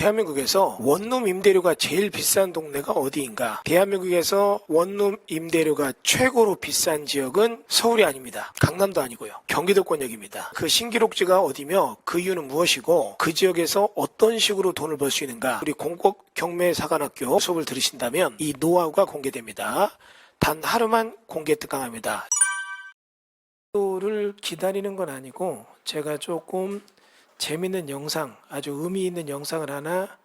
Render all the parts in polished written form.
대한민국에서 원룸 임대료가 제일 비싼 동네가 어디인가? 대한민국에서 원룸 임대료가 최고로 비싼 지역은 서울이 아닙니다. 강남도 아니고요. 경기도권역입니다. 그 신기록지가 어디며 그 이유는 무엇이고 그 지역에서 어떤 식으로 돈을 벌 수 있는가? 우리 공곡경매사관학교 수업을 들으신다면 이 노하우가 공개됩니다. 단 하루만 공개 특강합니다. 를 기다리는 건 아니고 제가 조금 재밌는 영상, 아주 의미 있는 영상을 하나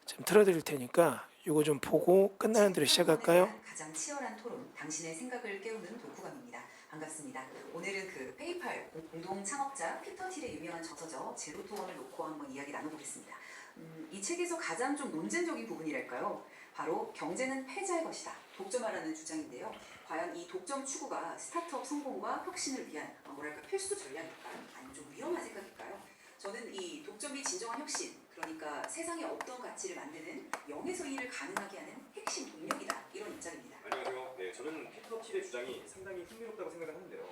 좀 틀어드릴 테니까 이거 좀 보고 끝나는 대로 시작할까요? 가장 치열한 토론, 당신의 생각을 깨우는 독후감입니다. 반갑습니다. 오늘은 그 페이팔 공동 창업자 피터 틸의 유명한 저서죠. 제로투원을 놓고 한번 이야기 나눠보겠습니다. 이 책에서 가장 좀 논쟁적인 부분이랄까요? 바로 경제는 패자의 것이다. 독점하라는 주장인데요. 과연 이 독점 추구가 스타트업 성공과 혁신을 위한 뭐랄까 필수 전략일까요? 아니면 좀 위험한 생각일까요? 저는 이 독점이 진정한 혁신, 그러니까 세상에 없던 가치를 만드는 0에서 1을 가능하게 하는 핵심 동력이다. 이런 입장입니다. 안녕하세요. 네, 저는 피터 틸의 주장이 상당히 흥미롭다고 생각을 하는데요.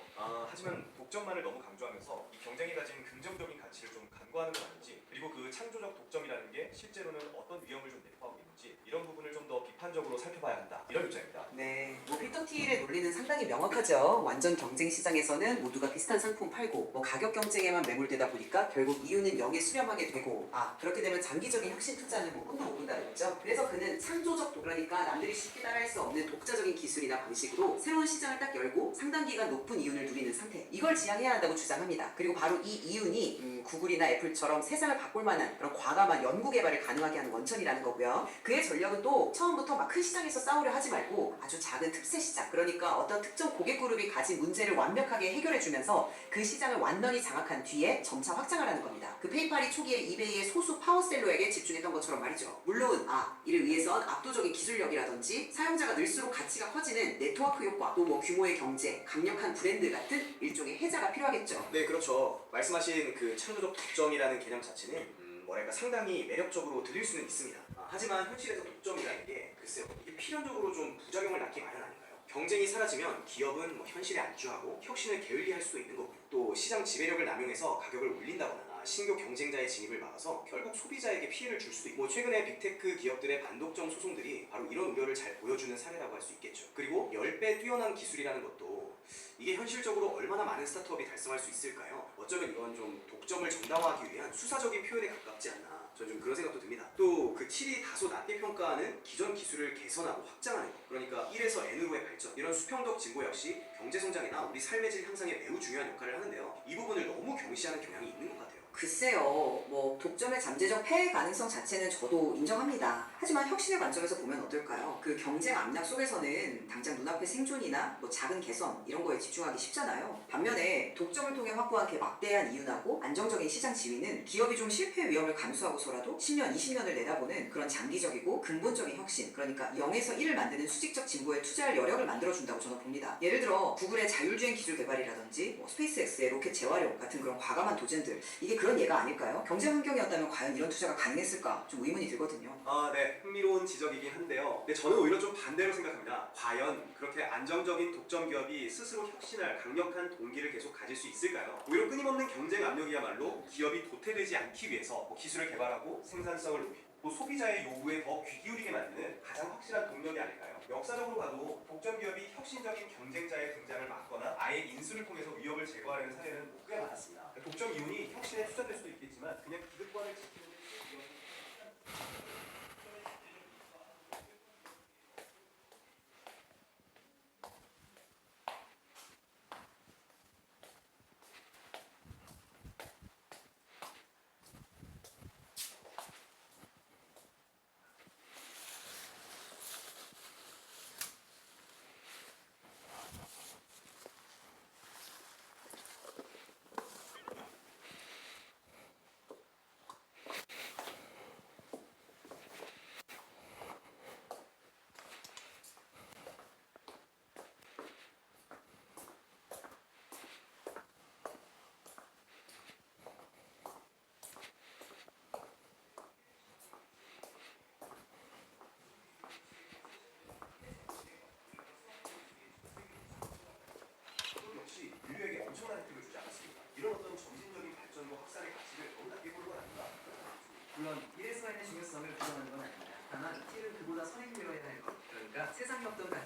하지만 독점만을 너무 강조하면서 이 경쟁이 가진 긍정적인 가치를 좀 간과하는 건 아닌지, 그리고 그 창조적 독점이라는 게 실제로는 어떤 위험을 좀 내포하고 있는지 이런 부분을 좀 더 비판적으로 살펴봐야 한다. 이런 입장입니다. 네, 피터 틸의 논리는 상당히 명확하죠. 완전 경쟁 시장에서는 모두가 비슷한 상품 팔고 가격 경쟁에만 매몰되다 보니까 결국 이유는 0에 수렴하게 되고 그렇게 되면 장기적인 혁신 투자는 끝나고 본다는 거죠. 그래서 그는 창조적 그러니까 남들이 쉽게 따라할 수 없는 독자적인 기술이나 방식으로 새로운 시장을 딱 열고 상당 기간 높은 이윤을 누리는 상태, 이걸 지향해야 한다고 주장합니다. 그리고 바로 이 이윤이 구글이나 애플처럼 세상을 바꿀 만한 그런 과감한 연구 개발을 가능하게 하는 원천이라는 거고요. 그의 전략은 또 처음부터 막 큰 시장에서 싸우려 하지 말고 아주 작은 틈새 시장, 그러니까 어떤 특정 고객 그룹이 가진 문제를 완벽하게 해결해주면서 그 시장을 완전히 장악한 뒤에 점차 확장하라는 겁니다. 그 페이팔이 초기에 이베이의 소수 파워셀러에게 집중했던 것처럼 말이죠. 물론 이를 위해선 압도적인 기술력이라든지 사용자가 늘수록 가치가 커지는 네트워크 효과, 또 규모의 경제, 강력한 브랜드 같은 일종의 해자가 필요하겠죠. 네, 그렇죠. 말씀하신 그 창조적 독점이라는 개념 자체는 상당히 매력적으로 들릴 수는 있습니다. 하지만 현실에서 독점이라는 게 글쎄요, 이게 필연적으로 좀 부작용을 낳기 마련 아닌가요? 경쟁이 사라지면 기업은 현실에 안주하고 혁신을 게을리할 수도 있는 거고, 또 시장 지배력을 남용해서 가격을 올린다거나 신규 경쟁자의 진입을 막아서 결국 소비자에게 피해를 줄 수도 있고, 최근에 빅테크 기업들의 반독점 소송들이 바로 이런 우려를 잘 보여주는 사례라고 할 수 있겠죠. 그리고 10배 뛰어난 기술이라는 것도 이게 현실적으로 얼마나 많은 스타트업이 달성할 수 있을까요? 어쩌면 이건 좀 독점을 정당화하기 위한 수사적인 표현에 가깝지 않나, 저는 좀 그런 생각도 듭니다. 또 그 틸이 다소 낮게 평가하는 기존 기술을 개선하고 확장하는 것, 그러니까 1에서 N으로의 발전, 이런 수평적 진보 역시 경제성장이나 우리 삶의 질 향상에 매우 중요한 역할을 하는데요. 이 부분을 너무 경시하는 경향이 있는 것 같아요. 글쎄요, 독점의 잠재적 폐해 가능성 자체는 저도 인정합니다. 하지만 혁신의 관점에서 보면 어떨까요? 그 경쟁 압력 속에서는 당장 눈앞의 생존이나 작은 개선 이런 거에 집중하기 쉽잖아요. 반면에 독점을 통해 확보한 막대한 이윤하고 안정적인 시장 지위는 기업이 좀 실패 위험을 감수하고서라도 10년, 20년을 내다보는 그런 장기적이고 근본적인 혁신, 그러니까 0에서 1을 만드는 수직적 진보에 투자할 여력을 만들어준다고 저는 봅니다. 예를 들어 구글의 자율주행 기술 개발이라든지 스페이스X의 로켓 재활용 같은 그런 과감한 도전들, 이게 그런 예가 아닐까요? 경쟁 환경이었다면 과연 이런 투자가 가능했을까? 좀 의문이 들거든요. 네, 흥미로운 지적이긴 한데요. 근데 저는 오히려 좀 반대로 생각합니다. 과연 그렇게 안정적인 독점 기업이 스스로 혁신할 강력한 동기를 계속 가질 수 있을까요? 오히려 끊임없는 경쟁 압력이야말로 기업이 도태되지 않기 위해서 기술을 개발하고 생산성을 높이고 또 소비자의 요구에 더 귀 기울이게 만드는 가장 확실한 동력이 아닐까요? 역사적으로 봐도 독점 기업이 혁신적인 경쟁자의 등장을 막거나 아예 인수를 통해서 위협을 제거하려는 사례는 꽤 많았습니다. 독점 이윤이 혁신에 투자될 수도 있겠지만 그냥 기득권을 지키는 데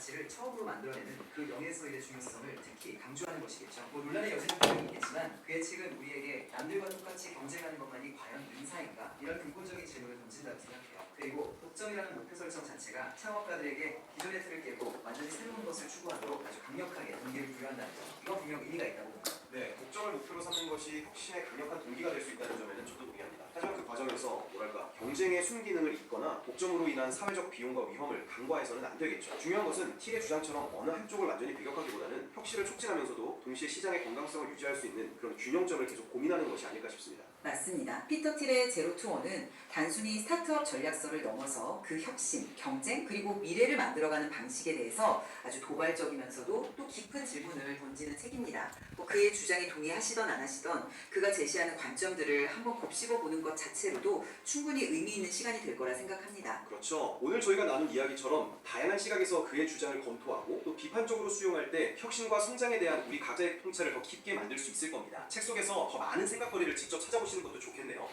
가치를 처음으로 만들어내는 그 명예서일의 중요성을 특히 강조하는 것이겠죠. 뭐 논란의 여지는 분명히 있겠지만 그 예측은 우리에게 남들과 똑같이 경쟁하는 것만이 과연 인사인가? 이런 근본적인 질문을 던진다고 생각해요. 그리고 독점이라는 목표 설정 자체가 창업가들에게 기존의 틀을 깨고 완전히 새로운 것을 추구하도록 아주 강력하게 동기를 부여한다는 점, 이건 분명 의미가 있다고 봅니다. 네, 독점을 목표로 삼는 것이 혁신의 강력한 동기가 될 수 있다는 점에는 저도 동의합니다. 하지만 그 과정에서 경쟁의 순기능을 잇거나 독점으로 인한 사회적 비용과 위험을 간과해서는 안 되겠죠. 중요한 것은 틸의 주장처럼 어느 한쪽을 완전히 배격하기보다는 혁신을 촉진하면서도 동시에 시장의 건강성을 유지할 수 있는 그런 균형점을 계속 고민하는 것이 아닐까 싶습니다. 맞습니다. 피터 틸의 제로2원은 단순히 스타트업 전략서를 넘어서 그 혁신, 경쟁, 그리고 미래를 만들어가는 방식에 대해서 아주 도발적이면서도 또 깊은 질문을 던지는 책입니다. 뭐 그의 주장에 동의하시던 안 하시던 그가 제시하는 관점들을 한번 곱씹어 보는 것 자체로도 충분히 의미 있는 시간이 될 거라 생각합니다. 그렇죠. 오늘 저희가 나눈 이야기처럼 다양한 시각에서 그의 주장을 검토하고 또 비판적으로 수용할 때 혁신과 성장에 대한 우리 각자의 통찰을 더 깊게 만들 수 있을 겁니다. 책 속에서 더 많은 생각거리를 직접 찾아보시는 것도 좋겠네요.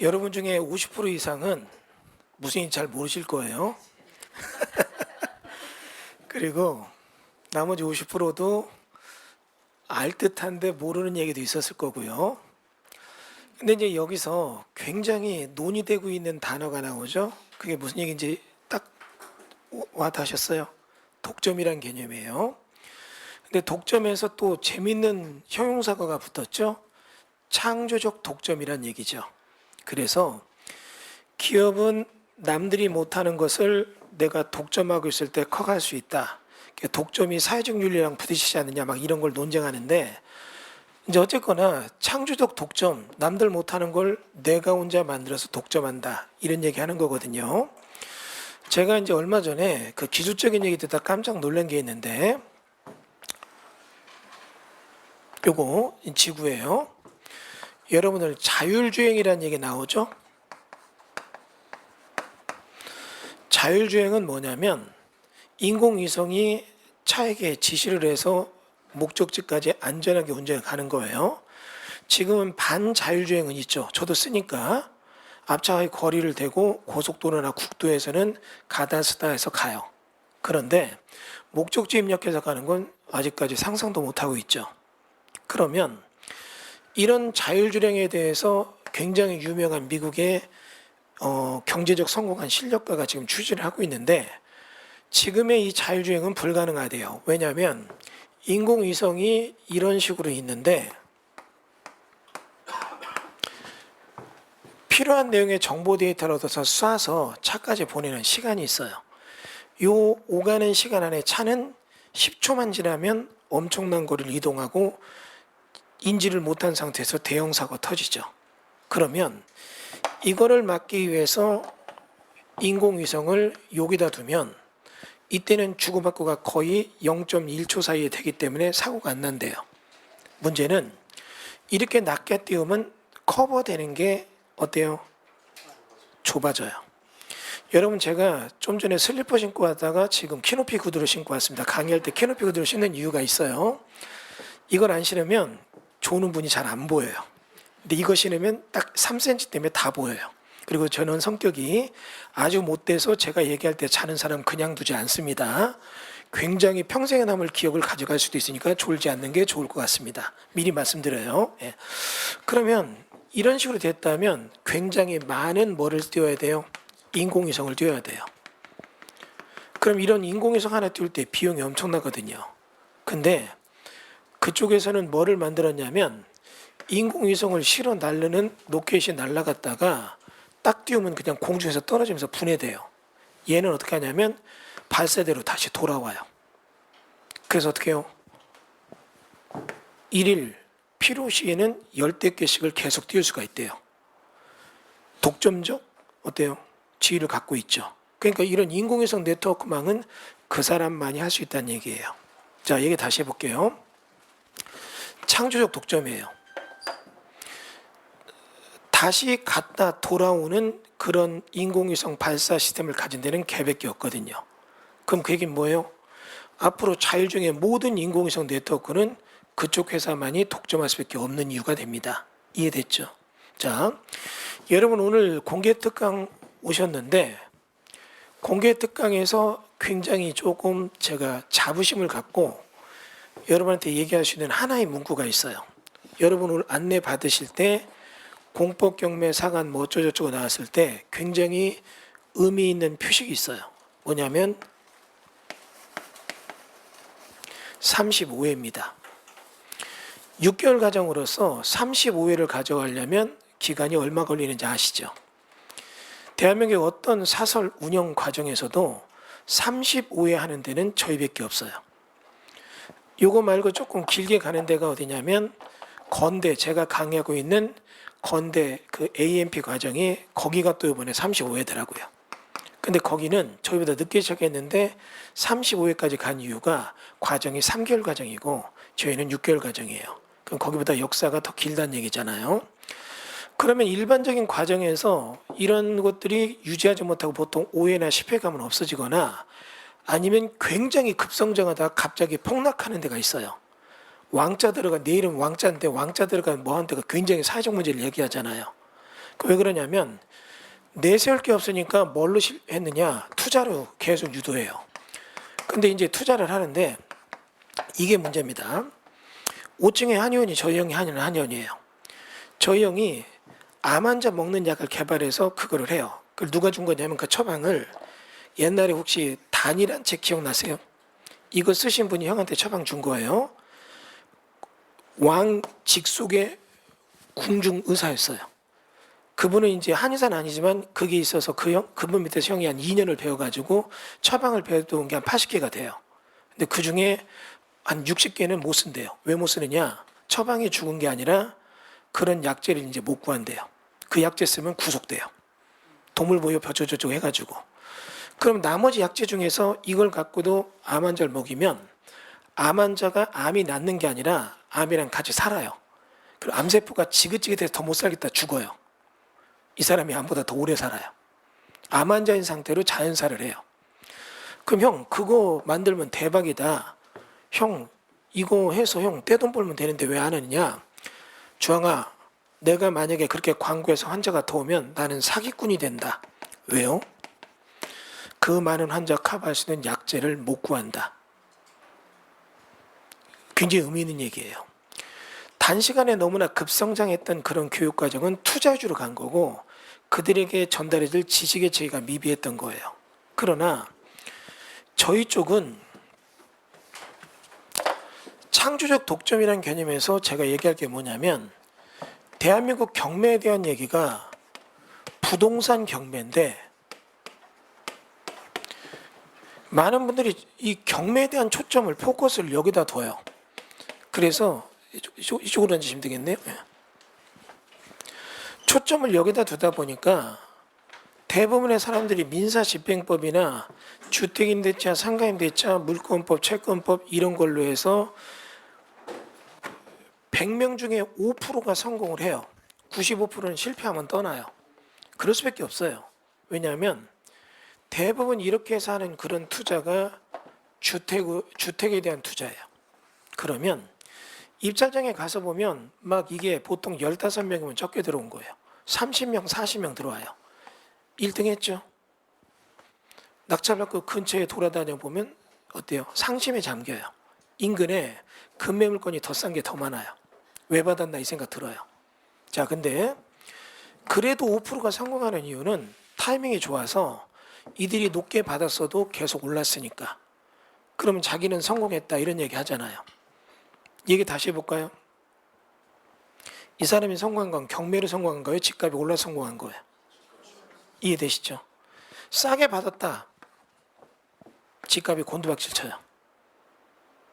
여러분 중에 50% 이상은 무슨 인지 잘 모르실 거예요. 그리고 나머지 50%도 알 듯한데 모르는 얘기도 있었을 거고요. 근데 이제 여기서 굉장히 논의되고 있는 단어가 나오죠. 그게 무슨 얘기인지 딱 와닿으셨어요? 독점이란 개념이에요. 근데 독점에서 또 재밌는 형용사가 붙었죠. 창조적 독점이란 얘기죠. 그래서 기업은 남들이 못하는 것을 내가 독점하고 있을 때 커갈 수 있다. 독점이 사회적 윤리랑 부딪히지 않느냐 막 이런 걸 논쟁하는데, 이제 어쨌거나 창조적 독점, 남들 못하는 걸 내가 혼자 만들어서 독점한다 이런 얘기하는 거거든요. 제가 이제 얼마 전에 그 기술적인 얘기 듣다 깜짝 놀란 게 있는데, 요거 지구예요. 여러분들 자율주행이라는 얘기 나오죠? 자율주행은 뭐냐면 인공위성이 차에게 지시를 해서 목적지까지 안전하게 운전해 가는 거예요. 지금은 반자율주행은 있죠. 저도 쓰니까 앞차의 거리를 대고 고속도로나 국도에서는 가다쓰다 해서 가요. 그런데 목적지 입력해서 가는 건 아직까지 상상도 못하고 있죠. 그러면 이런 자율주행에 대해서 굉장히 유명한 미국의 경제적 성공한 실력가가 지금 추진을 하고 있는데, 지금의 이 자율주행은 불가능하대요. 왜냐하면 인공위성이 이런 식으로 있는데 필요한 내용의 정보 데이터를 얻어서 쏴서 차까지 보내는 시간이 있어요. 요 오가는 시간 안에 차는 10초만 지나면 엄청난 거리를 이동하고 인지를 못한 상태에서 대형 사고가 터지죠. 그러면 이거를 막기 위해서 인공위성을 여기다 두면 이때는 주고받고가 거의 0.1초 사이에 되기 때문에 사고가 안 난대요. 문제는 이렇게 낮게 띄우면 커버되는 게 어때요? 좁아져요. 여러분, 제가 좀 전에 슬리퍼 신고 왔다가 지금 키높이 구두를 신고 왔습니다. 강의할 때 키높이 구두를 신는 이유가 있어요. 이걸 안 신으면 조는 분이 잘 안 보여요. 근데 이거 신으면 딱 3cm 때문에 다 보여요. 그리고 저는 성격이 아주 못돼서 제가 얘기할 때 자는 사람 그냥 두지 않습니다. 굉장히 평생에 남을 기억을 가져갈 수도 있으니까 졸지 않는 게 좋을 것 같습니다. 미리 말씀드려요. 예. 그러면 이런 식으로 됐다면 굉장히 많은 뭐를 띄워야 돼요? 인공위성을 띄워야 돼요. 그럼 이런 인공위성 하나 띄울 때 비용이 엄청나거든요. 근데 그쪽에서는 뭐를 만들었냐면 인공위성을 실어 날르는 로켓이 날아갔다가 딱 띄우면 그냥 공중에서 떨어지면서 분해돼요. 얘는 어떻게 하냐면 발사대로 다시 돌아와요. 그래서 어떻게 해요? 1일 필요 시에는 10대 개씩을 계속 띄울 수가 있대요. 독점적 어때요? 지위를 갖고 있죠. 그러니까 이런 인공위성 네트워크망은 그 사람만이 할 수 있다는 얘기예요. 자, 얘기 다시 해볼게요. 창조적 독점이에요. 다시 갔다 돌아오는 그런 인공위성 발사 시스템을 가진 데는 개밖에 없거든요. 그럼 그 얘기는 뭐예요? 앞으로 자율주행의 모든 인공위성 네트워크는 그쪽 회사만이 독점할 수밖에 없는 이유가 됩니다. 이해됐죠? 자, 여러분 오늘 공개 특강 오셨는데 공개 특강에서 굉장히 조금 제가 자부심을 갖고 여러분한테 얘기할 수 있는 하나의 문구가 있어요. 여러분 오늘 안내 받으실 때 공법 경매 사관 뭐 어쩌고저쩌고 나왔을 때 굉장히 의미 있는 표식이 있어요. 뭐냐면 35회입니다. 6개월 과정으로서 35회를 가져가려면 기간이 얼마 걸리는지 아시죠? 대한민국의 어떤 사설 운영 과정에서도 35회 하는 데는 저희밖에 없어요. 요거 말고 조금 길게 가는 데가 어디냐면 건대, 제가 강의하고 있는 건대 그 AMP 과정이 거기가 또 이번에 35회더라고요. 근데 거기는 저희보다 늦게 시작했는데 35회까지 간 이유가 과정이 3개월 과정이고 저희는 6개월 과정이에요. 그럼 거기보다 역사가 더 길다는 얘기잖아요. 그러면 일반적인 과정에서 이런 것들이 유지하지 못하고 보통 5회나 10회 가면 없어지거나 아니면 굉장히 급성장하다가 갑자기 폭락하는 데가 있어요. 왕자 들어가, 내 이름 왕자인데 왕자 들어가 뭐 하는 데가 굉장히 사회적 문제를 얘기하잖아요. 왜 그러냐면 내세울 게 없으니까 뭘로 했느냐? 투자로 계속 유도해요. 근데 이제 투자를 하는데 이게 문제입니다. 5층에 한의원이 저희 형이 한의원이에요. 저희 형이 암 환자 먹는 약을 개발해서 그거를 해요. 그걸 누가 준 거냐면 그 처방을 옛날에 혹시 단이란 책 기억나세요? 이거 쓰신 분이 형한테 처방 준 거예요. 왕 직속의 궁중 의사였어요. 그분은 이제 한의사는 아니지만 그게 있어서 그분 밑에서 형이 한 2년을 배워가지고 처방을 배워온 게 한 80개가 돼요. 근데 그 중에 한 60개는 못 쓴대요. 왜 못 쓰느냐? 처방이 죽은 게 아니라 그런 약재를 이제 못 구한대요. 그 약재 쓰면 구속돼요. 동물보호 저쩌고 해가지고. 그럼 나머지 약재 중에서 이걸 갖고도 암 환자를 먹이면 암 환자가 암이 낫는 게 아니라 암이랑 같이 살아요. 그리고 암세포가 지긋지긋해서 더 못 살겠다 죽어요. 이 사람이 암보다 더 오래 살아요. 암 환자인 상태로 자연사를 해요. 그럼 형 그거 만들면 대박이다. 형 이거 해서 형 떼돈 벌면 되는데 왜 안 하느냐. 주황아 내가 만약에 그렇게 광고해서 환자가 더 오면 나는 사기꾼이 된다. 왜요? 그 많은 환자 커버할 수 있는 약재를 못 구한다. 굉장히 의미 있는 얘기예요. 단시간에 너무나 급성장했던 그런 교육과정은 투자주로 간 거고 그들에게 전달해줄 지식의 체계가 미비했던 거예요. 그러나 저희 쪽은 창조적 독점이라는 개념에서 제가 얘기할 게 뭐냐면 대한민국 경매에 대한 얘기가 부동산 경매인데 많은 분들이 이 경매에 대한 초점을 포커스를 여기다 둬요. 그래서 이쪽으로 앉으시면 되겠네요. 초점을 여기다 두다 보니까 대부분의 사람들이 민사집행법이나 주택임대차, 상가임대차, 물권법, 채권법 이런 걸로 해서 100명 중에 5%가 성공을 해요. 95%는 실패하면 떠나요. 그럴 수밖에 없어요. 왜냐하면 대부분 이렇게 해서 하는 그런 투자가 주택에 대한 투자예요. 그러면 입찰장에 가서 보면 막 이게 보통 15명이면 적게 들어온 거예요. 30명, 40명 들어와요. 1등 했죠. 낙찰받고 근처에 돌아다녀 보면 어때요? 상심에 잠겨요. 인근에 급매물건이 더 싼 게 더 많아요. 왜 받았나 이 생각 들어요. 자, 근데 그래도 5%가 성공하는 이유는 타이밍이 좋아서 이들이 높게 받았어도 계속 올랐으니까. 그러면 자기는 성공했다 이런 얘기 하잖아요. 얘기 다시 해볼까요? 이 사람이 성공한 건 경매로 성공한 거예요? 집값이 올라 성공한 거예요? 이해되시죠? 싸게 받았다. 집값이 곤두박질 쳐요.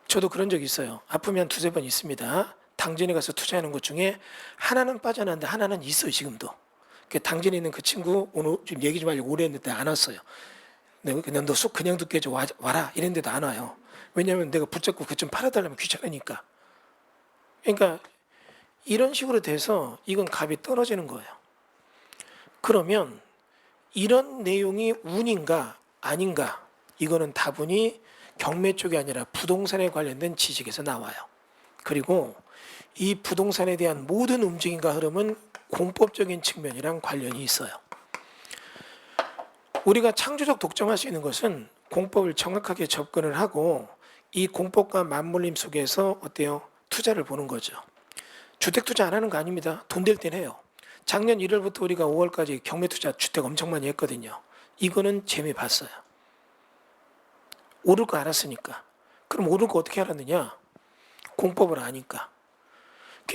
저도 그런 적 있어요. 아프면 두세 번 있습니다. 당진에 가서 투자하는 것 중에 하나는 빠져나왔는데 하나는 있어요. 지금도. 당진에 있는 그 친구 오늘 좀 얘기 좀 하려고 오래 했는데 안 왔어요. 그냥 너 쑥 그냥 듣게 좀 와라 이랬는데도 안 와요. 왜냐하면 내가 붙잡고 그 좀 팔아달라면 귀찮으니까. 그러니까 이런 식으로 돼서 이건 값이 떨어지는 거예요. 그러면 이런 내용이 운인가 아닌가 이거는 다분히 경매 쪽이 아니라 부동산에 관련된 지식에서 나와요. 그리고 이 부동산에 대한 모든 움직임과 흐름은 공법적인 측면이랑 관련이 있어요. 우리가 창조적 독점할 수 있는 것은 공법을 정확하게 접근을 하고 이 공법과 맞물림 속에서 어때요? 투자를 보는 거죠. 주택 투자 안 하는 거 아닙니다. 돈 될 땐 해요. 작년 1월부터 우리가 5월까지 경매 투자 주택 엄청 많이 했거든요. 이거는 재미 봤어요. 오를 거 알았으니까. 그럼 오를 거 어떻게 알았느냐? 공법을 아니까.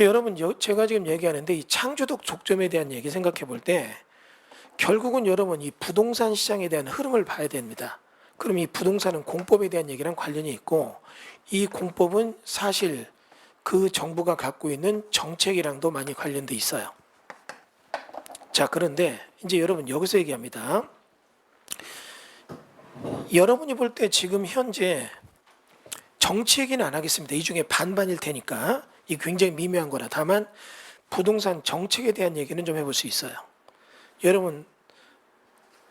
여러분, 제가 지금 얘기하는데 이 창조적 독점에 대한 얘기 생각해 볼 때 결국은 여러분 이 부동산 시장에 대한 흐름을 봐야 됩니다. 그럼 이 부동산은 공법에 대한 얘기랑 관련이 있고 이 공법은 사실 그 정부가 갖고 있는 정책이랑도 많이 관련돼 있어요. 자, 그런데 이제 여러분 여기서 얘기합니다. 여러분이 볼 때 지금 현재 정치 얘기는 안 하겠습니다. 이 중에 반반일 테니까 이 굉장히 미묘한 거라. 다만 부동산 정책에 대한 얘기는 좀 해볼 수 있어요. 여러분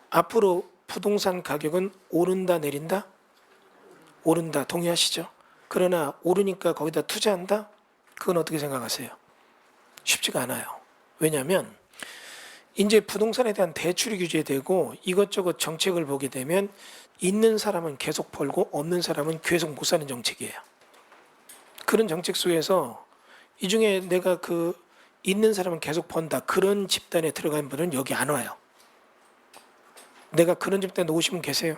앞으로 부동산 가격은 오른다 내린다? 오른다. 동의하시죠? 그러나 오르니까 거기다 투자한다? 그건 어떻게 생각하세요? 쉽지가 않아요. 왜냐하면 이제 부동산에 대한 대출이 규제되고 이것저것 정책을 보게 되면 있는 사람은 계속 벌고 없는 사람은 계속 못 사는 정책이에요. 그런 정책 속에서 이 중에 내가 그 있는 사람은 계속 번다. 그런 집단에 들어간 분은 여기 안 와요. 내가 그런 집단에 오시면 계세요.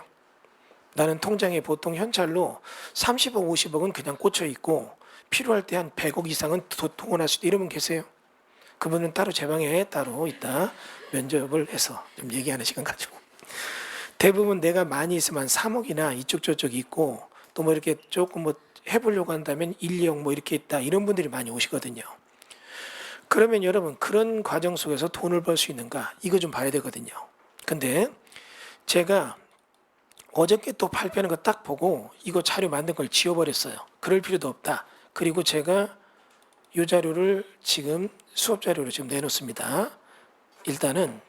나는 통장에 보통 현찰로 30억, 50억은 그냥 꽂혀 있고 필요할 때 한 100억 이상은 동원할 수도 이러면 계세요. 그분은 따로 제 방에 따로 있다 면접을 해서 좀 얘기하는 시간 가지고 대부분 내가 많이 있으면 한 3억이나 이쪽 저쪽 있고 또 뭐 이렇게 조금 뭐 해보려고 한다면 1, 2억 뭐 이렇게 있다 이런 분들이 많이 오시거든요. 그러면 여러분 그런 과정 속에서 돈을 벌 수 있는가 이거 좀 봐야 되거든요. 근데 제가 어저께 또 발표하는 거 딱 보고 이거 자료 만든 걸 지워버렸어요. 그럴 필요도 없다. 그리고 제가 이 자료를 지금 수업 자료로 지금 내놓습니다. 일단은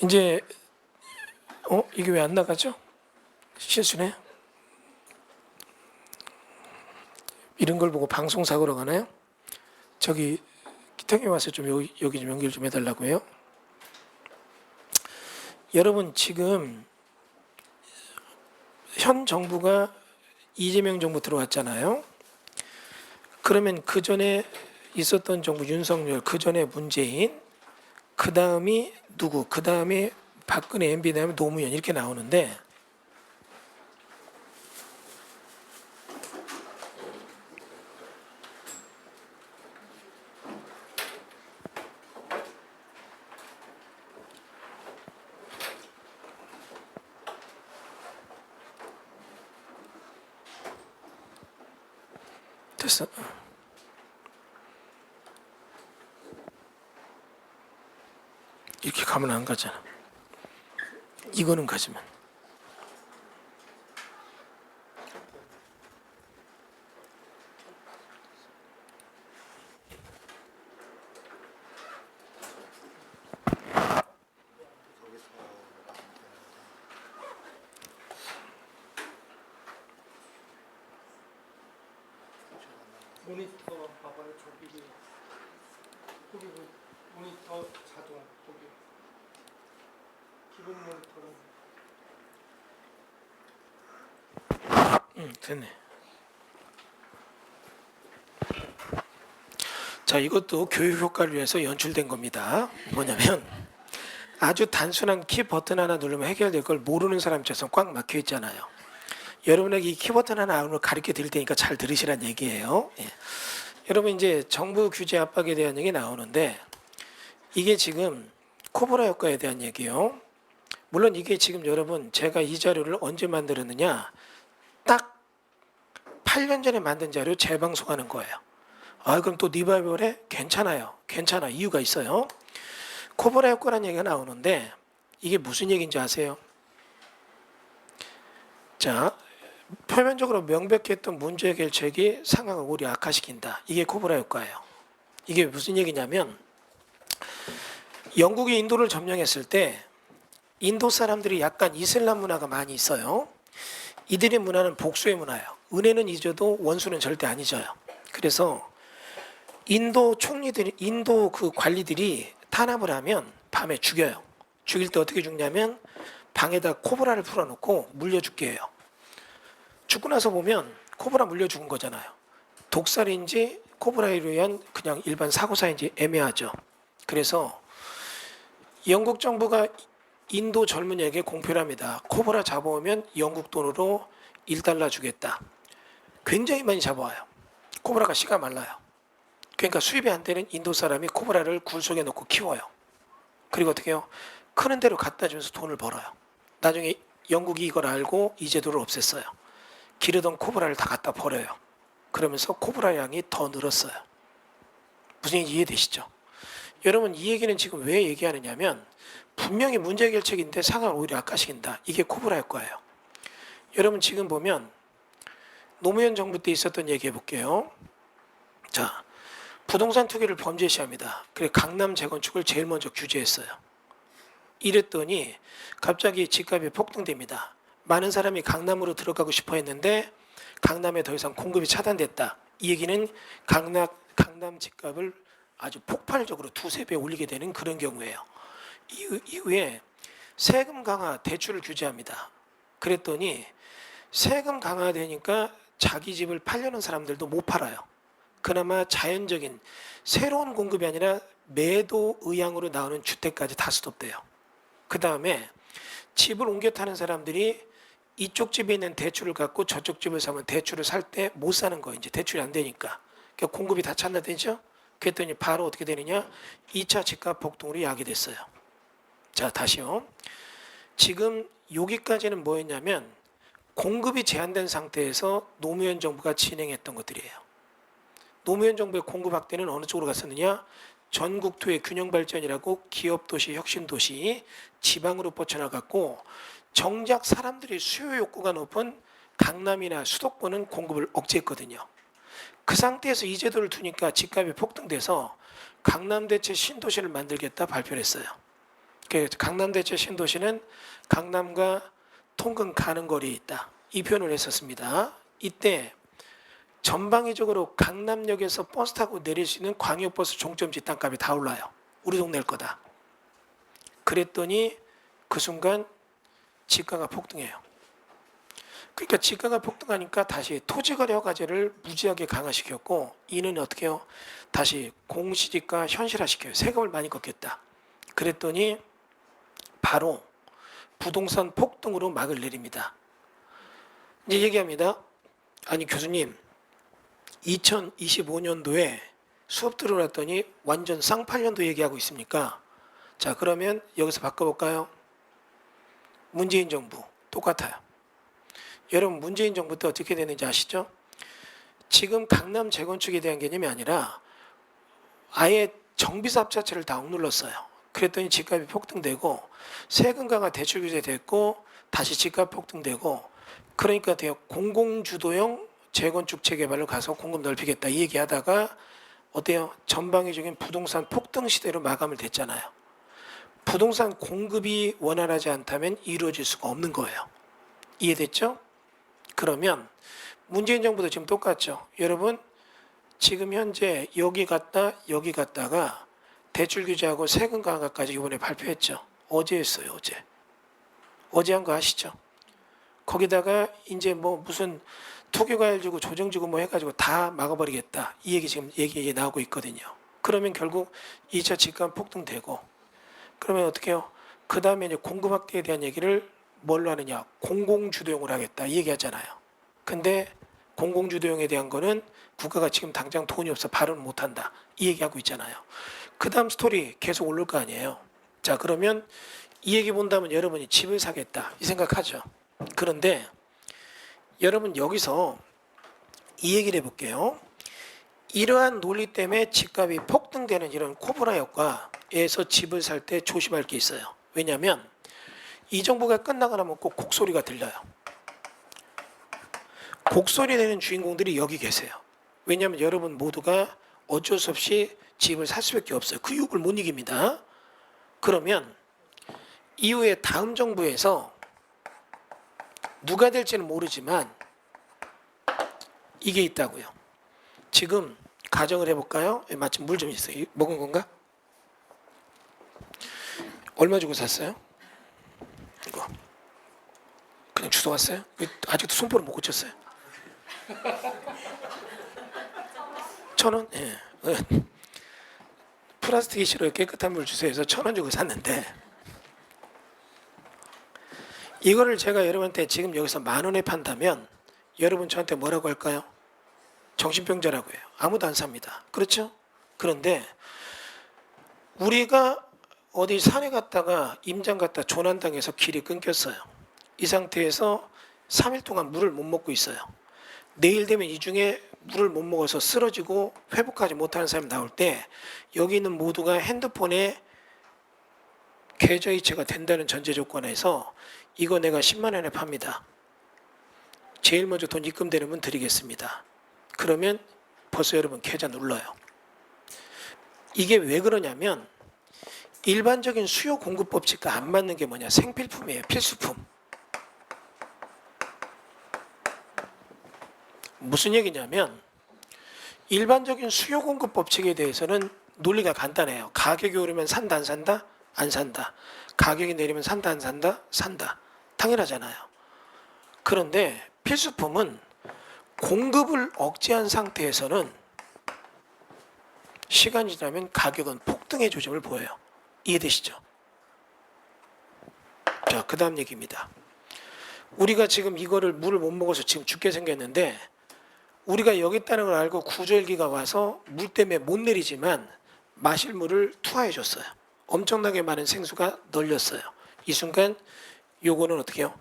이제 이게 왜 안 나가죠? 실수네. 이런 걸 보고 방송 사고로 가나요? 저기 기탁에 와서 좀 여기 좀 연결 좀 해달라고요. 여러분 지금 현 정부가 이재명 정부 들어왔잖아요. 그러면 그 전에 있었던 정부 윤석열, 그 전에 문재인, 그 다음이 누구? 그 다음에 박근혜, MB, 다음에 노무현 이렇게 나오는데 됐어. 이렇게 가면 안 가잖아. 이거는 가지만. 모니터 봐봐요. 저기 그리고 모니터 자동 거기 기본 모니터는 됐네. 자, 이것도 교육 효과를 위해서 연출된 겁니다. 뭐냐면 아주 단순한 키 버튼 하나 누르면 해결될 걸 모르는 사람 입장에서 꽉 막혀 있잖아요. 여러분에게 이 키 버튼 하나 가르쳐 드릴 테니까 잘 들으시란 얘기예요. 예. 여러분 이제 정부 규제 압박에 대한 얘기 나오는데 이게 지금 코브라 효과에 대한 얘기예요. 물론 이게 지금 여러분 제가 이 자료를 언제 만들었느냐 딱 8년 전에 만든 자료 재방송하는 거예요. 아 그럼 또 리바이벌해? 괜찮아요. 괜찮아. 이유가 있어요. 코브라 효과라는 얘기가 나오는데 이게 무슨 얘기인지 아세요? 자 표면적으로 명백했던 문제 해결책이 상황을 오히려 악화시킨다. 이게 코브라 효과예요. 이게 무슨 얘기냐면 영국이 인도를 점령했을 때 인도 사람들이 약간 이슬람 문화가 많이 있어요. 이들의 문화는 복수의 문화예요. 은혜는 잊어도 원수는 절대 안 잊어요. 그래서 인도 총리들이, 인도 그 관리들이 탄압을 하면 밤에 죽여요. 죽일 때 어떻게 죽냐면 방에다 코브라를 풀어놓고 물려 죽게 해요. 죽고 나서 보면 코브라 물려 죽은 거잖아요. 독살인지 코브라에 의한 그냥 일반 사고사인지 애매하죠. 그래서 영국 정부가 인도 젊은이에게 공표를 합니다. 코브라 잡아오면 영국 돈으로 1달러 주겠다. 굉장히 많이 잡아와요. 코브라가 씨가 말라요. 그러니까 수입이 안 되는 인도 사람이 코브라를 굴 속에 넣고 키워요. 그리고 어떻게 해요? 크는 대로 갖다 주면서 돈을 벌어요. 나중에 영국이 이걸 알고 이 제도를 없앴어요. 기르던 코브라를 다 갖다 버려요. 그러면서 코브라 양이 더 늘었어요. 무슨 얘기인지 이해되시죠? 여러분 이 얘기는 지금 왜 얘기하느냐면 분명히 문제 해결책인데 상황을 오히려 악화시킨다. 이게 코브라 효과예요. 여러분 지금 보면 노무현 정부 때 있었던 얘기 해볼게요. 자, 부동산 투기를 범죄시합니다. 그래 강남 재건축을 제일 먼저 규제했어요. 이랬더니 갑자기 집값이 폭등됩니다. 많은 사람이 강남으로 들어가고 싶어 했는데 강남에 더 이상 공급이 차단됐다. 이 얘기는 강남 집값을 아주 폭발적으로 두세 배 올리게 되는 그런 경우예요. 이후에 세금 강화, 대출을 규제합니다. 그랬더니 세금 강화되니까 자기 집을 팔려는 사람들도 못 팔아요. 그나마 자연적인 새로운 공급이 아니라 매도 의향으로 나오는 주택까지 다 스톱돼요. 그 다음에 집을 옮겨 타는 사람들이 이쪽 집에 있는 대출을 갖고 저쪽 집을 사면 대출을 살 때 못 사는 거예요. 이제 대출이 안 되니까. 그러니까 공급이 다 찬다되죠? 그랬더니 바로 어떻게 되느냐? 2차 집값 폭등으로 야기됐어요. 자, 다시요. 지금 여기까지는 뭐였냐면 공급이 제한된 상태에서 노무현 정부가 진행했던 것들이에요. 노무현 정부의 공급 확대는 어느 쪽으로 갔었느냐? 전국토의 균형발전이라고 기업도시, 혁신도시, 지방으로 뻗쳐나갔고 정작 사람들이 수요 욕구가 높은 강남이나 수도권은 공급을 억제했거든요. 그 상태에서 이 제도를 두니까 집값이 폭등돼서 강남대체 신도시를 만들겠다 발표를 했어요. 강남대체 신도시는 강남과 통근 가는 거리에 있다. 이 표현을 했었습니다. 이때 전방위적으로 강남역에서 버스 타고 내릴 수 있는 광역버스 종점지 땅값이 다 올라요. 우리 동네일 거다. 그랬더니 그 순간 집가가 폭등해요. 그러니까 집가가 폭등하니까 다시 토지거래 허가제를 무지하게 강화시켰고 이는 어떻게 해요? 다시 공시지가 현실화시켜요. 세금을 많이 걷겠다. 그랬더니 바로 부동산 폭등으로 막을 내립니다. 이제 얘기합니다. 아니 교수님 2025년도에 수업 들어왔더니 완전 쌍팔년도 얘기하고 있습니까? 자 그러면 여기서 바꿔볼까요? 문재인 정부 똑같아요. 여러분 문재인 정부 때 어떻게 되는지 아시죠? 지금 강남 재건축에 대한 개념이 아니라 아예 정비사업 자체를 다 억눌렀어요. 그랬더니 집값이 폭등되고 세금 강화 대출 규제 됐고 다시 집값 폭등되고 그러니까 공공주도형 재건축 재개발로 가서 공급 넓히겠다 이 얘기하다가 어때요? 전방위적인 부동산 폭등 시대로 마감을 됐잖아요. 부동산 공급이 원활하지 않다면 이루어질 수가 없는 거예요. 이해됐죠? 그러면 문재인 정부도 지금 똑같죠. 여러분 지금 현재 여기 갔다가 대출 규제하고 세금 강화까지 이번에 발표했죠. 어제 했어요. 어제 한 거 아시죠? 거기다가 이제 뭐 무슨 투기과열 주고 조정 주고 뭐 해가지고 다 막아버리겠다. 이 얘기 지금 얘기 나오고 있거든요. 그러면 결국 2차 집값 폭등되고 그러면 어떻게 해요? 그 다음에 이제 공급 확대에 대한 얘기를 뭘로 하느냐? 공공주도용으로 하겠다. 이 얘기 하잖아요. 근데 공공주도용에 대한 거는 국가가 지금 당장 돈이 없어 발언 못한다. 이 얘기하고 있잖아요. 그 다음 스토리 계속 오를 거 아니에요. 자 그러면 이 얘기 본다면 여러분이 집을 사겠다. 이 생각하죠. 그런데 여러분 여기서 이 얘기를 해볼게요. 이러한 논리 때문에 집값이 폭등되는 이런 코브라 효과에서 집을 살 때 조심할 게 있어요. 왜냐하면 이 정부가 끝나고 나면 꼭 곡소리가 들려요. 곡소리 내는 주인공들이 여기 계세요. 왜냐하면 여러분 모두가 어쩔 수 없이 집을 살 수밖에 없어요. 그 유혹을 못 이깁니다. 그러면 이후에 다음 정부에서 누가 될지는 모르지만 이게 있다고요. 지금 가정을 해볼까요? 마침 물 좀 있어요. 먹은 건가? 얼마 주고 샀어요? 이거 그냥 주워 왔어요? 아직도 손보를 못 고쳤어요? 1,000원? 예. 플라스틱이 싫어요. 깨끗한 물 주세요 해서 1,000원 주고 샀는데 이거를 제가 여러분한테 지금 여기서 10,000원에 판다면 여러분 저한테 뭐라고 할까요? 정신병자라고 해요. 아무도 안 삽니다. 그렇죠? 그런데 우리가 어디 산에 갔다가 임장 갔다 조난당해서 길이 끊겼어요. 이 상태에서 3일 동안 물을 못 먹고 있어요. 내일 되면 이 중에 물을 못 먹어서 쓰러지고 회복하지 못하는 사람이 나올 때 여기 있는 모두가 핸드폰에 계좌이체가 된다는 전제 조건에서 이거 내가 10만 원에 팝니다. 제일 먼저 돈 입금되는 분 드리겠습니다. 그러면 벌써 여러분 계좌 눌러요. 이게 왜 그러냐면 일반적인 수요 공급 법칙과 안 맞는 게 뭐냐? 생필품이에요. 필수품. 무슨 얘기냐면 일반적인 수요 공급 법칙에 대해서는 논리가 간단해요. 가격이 오르면 산다 안 산다? 안 산다. 가격이 내리면 산다 안 산다? 산다. 당연하잖아요. 그런데 필수품은 공급을 억제한 상태에서는 시간이 지나면 가격은 폭등의 조짐을 보여요. 이해되시죠? 자, 그 다음 얘기입니다. 우리가 지금 이거를 물을 못 먹어서 지금 죽게 생겼는데 우리가 여기 있다는 걸 알고 구조헬기가 와서 물 때문에 못 내리지만 마실 물을 투하해 줬어요. 엄청나게 많은 생수가 널렸어요. 이 순간 요거는 어떻게 해요?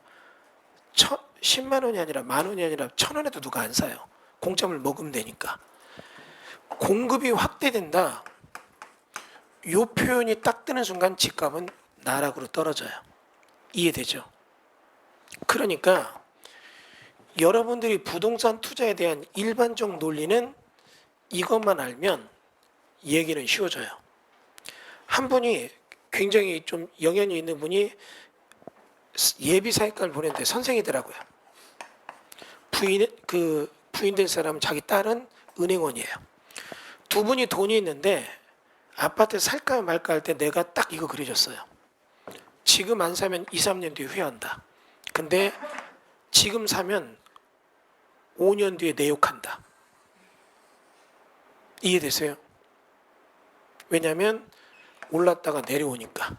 10만 원이 아니라 10,000원이 아니라 1,000원에도 누가 안 사요. 공짜물 먹으면 되니까. 공급이 확대된다. 요 표현이 딱 뜨는 순간 집값은 나락으로 떨어져요. 이해되죠? 그러니까 여러분들이 부동산 투자에 대한 일반적 논리는 이것만 알면 얘기는 쉬워져요. 한 분이 굉장히 좀 영향이 있는 분이 예비 사회과를 보냈는데 선생이더라고요. 부인 될 사람은 자기 딸은 은행원이에요. 두 분이 돈이 있는데 아파트 살까 말까 할 때 내가 딱 이거 그려줬어요. 지금 안 사면 2, 3년 뒤에 후회한다. 근데 지금 사면 5년 뒤에 내 욕한다. 이해되세요? 왜냐하면 올랐다가 내려오니까.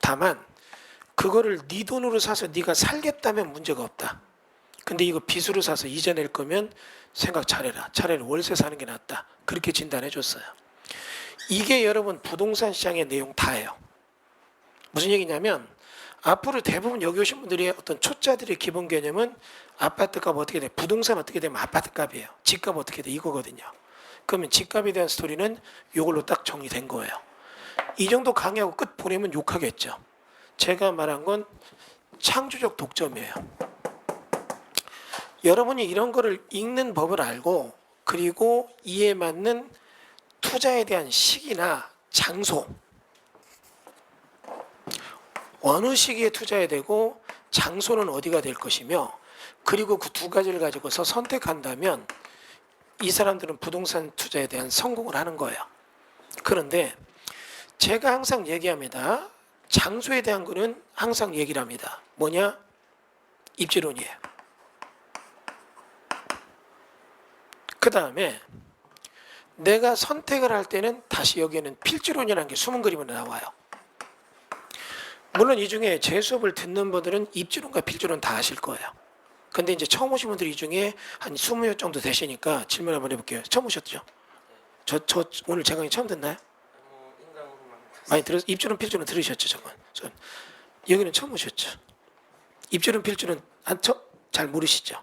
다만 그거를 네 돈으로 사서 네가 살겠다면 문제가 없다. 근데 이거 빚으로 사서 이자 낼 거면 생각 잘해라. 차라리 월세 사는 게 낫다. 그렇게 진단해 줬어요. 이게 여러분 부동산 시장의 내용 다예요. 무슨 얘기냐면 앞으로 대부분 여기 오신 분들이 어떤 초짜들의 기본 개념은 아파트값 어떻게 돼? 부동산 어떻게 되면 아파트값이에요. 집값 어떻게 돼? 이거거든요. 그러면 집값에 대한 스토리는 이걸로 딱 정리된 거예요. 이 정도 강의하고 끝 보내면 욕하겠죠. 제가 말한 건 창조적 독점이에요. 여러분이 이런 거를 읽는 법을 알고 그리고 이에 맞는 투자에 대한 시기나 장소 어느 시기에 투자해야 되고 장소는 어디가 될 것이며 그리고 그 두 가지를 가지고서 선택한다면 이 사람들은 부동산 투자에 대한 성공을 하는 거예요. 그런데 제가 항상 얘기합니다. 장소에 대한 거는 항상 얘기를 합니다. 뭐냐? 입지론이에요. 그 다음에 내가 선택을 할 때는 다시 여기에는 필지론이라는 게 숨은 그림으로 나와요. 물론 이 중에 제 수업을 듣는 분들은 입지론과 필지론 다 아실 거예요. 근데 이제 처음 오신 분들이 이 중에 한 20명 정도 되시니까 질문 한번 해볼게요. 처음 오셨죠? 저 오늘 제 강의 처음 듣나요? 많이 입지론 필지론 들으셨죠? 저건 여기는 처음 오셨죠? 입지론 필지론 잘 모르시죠?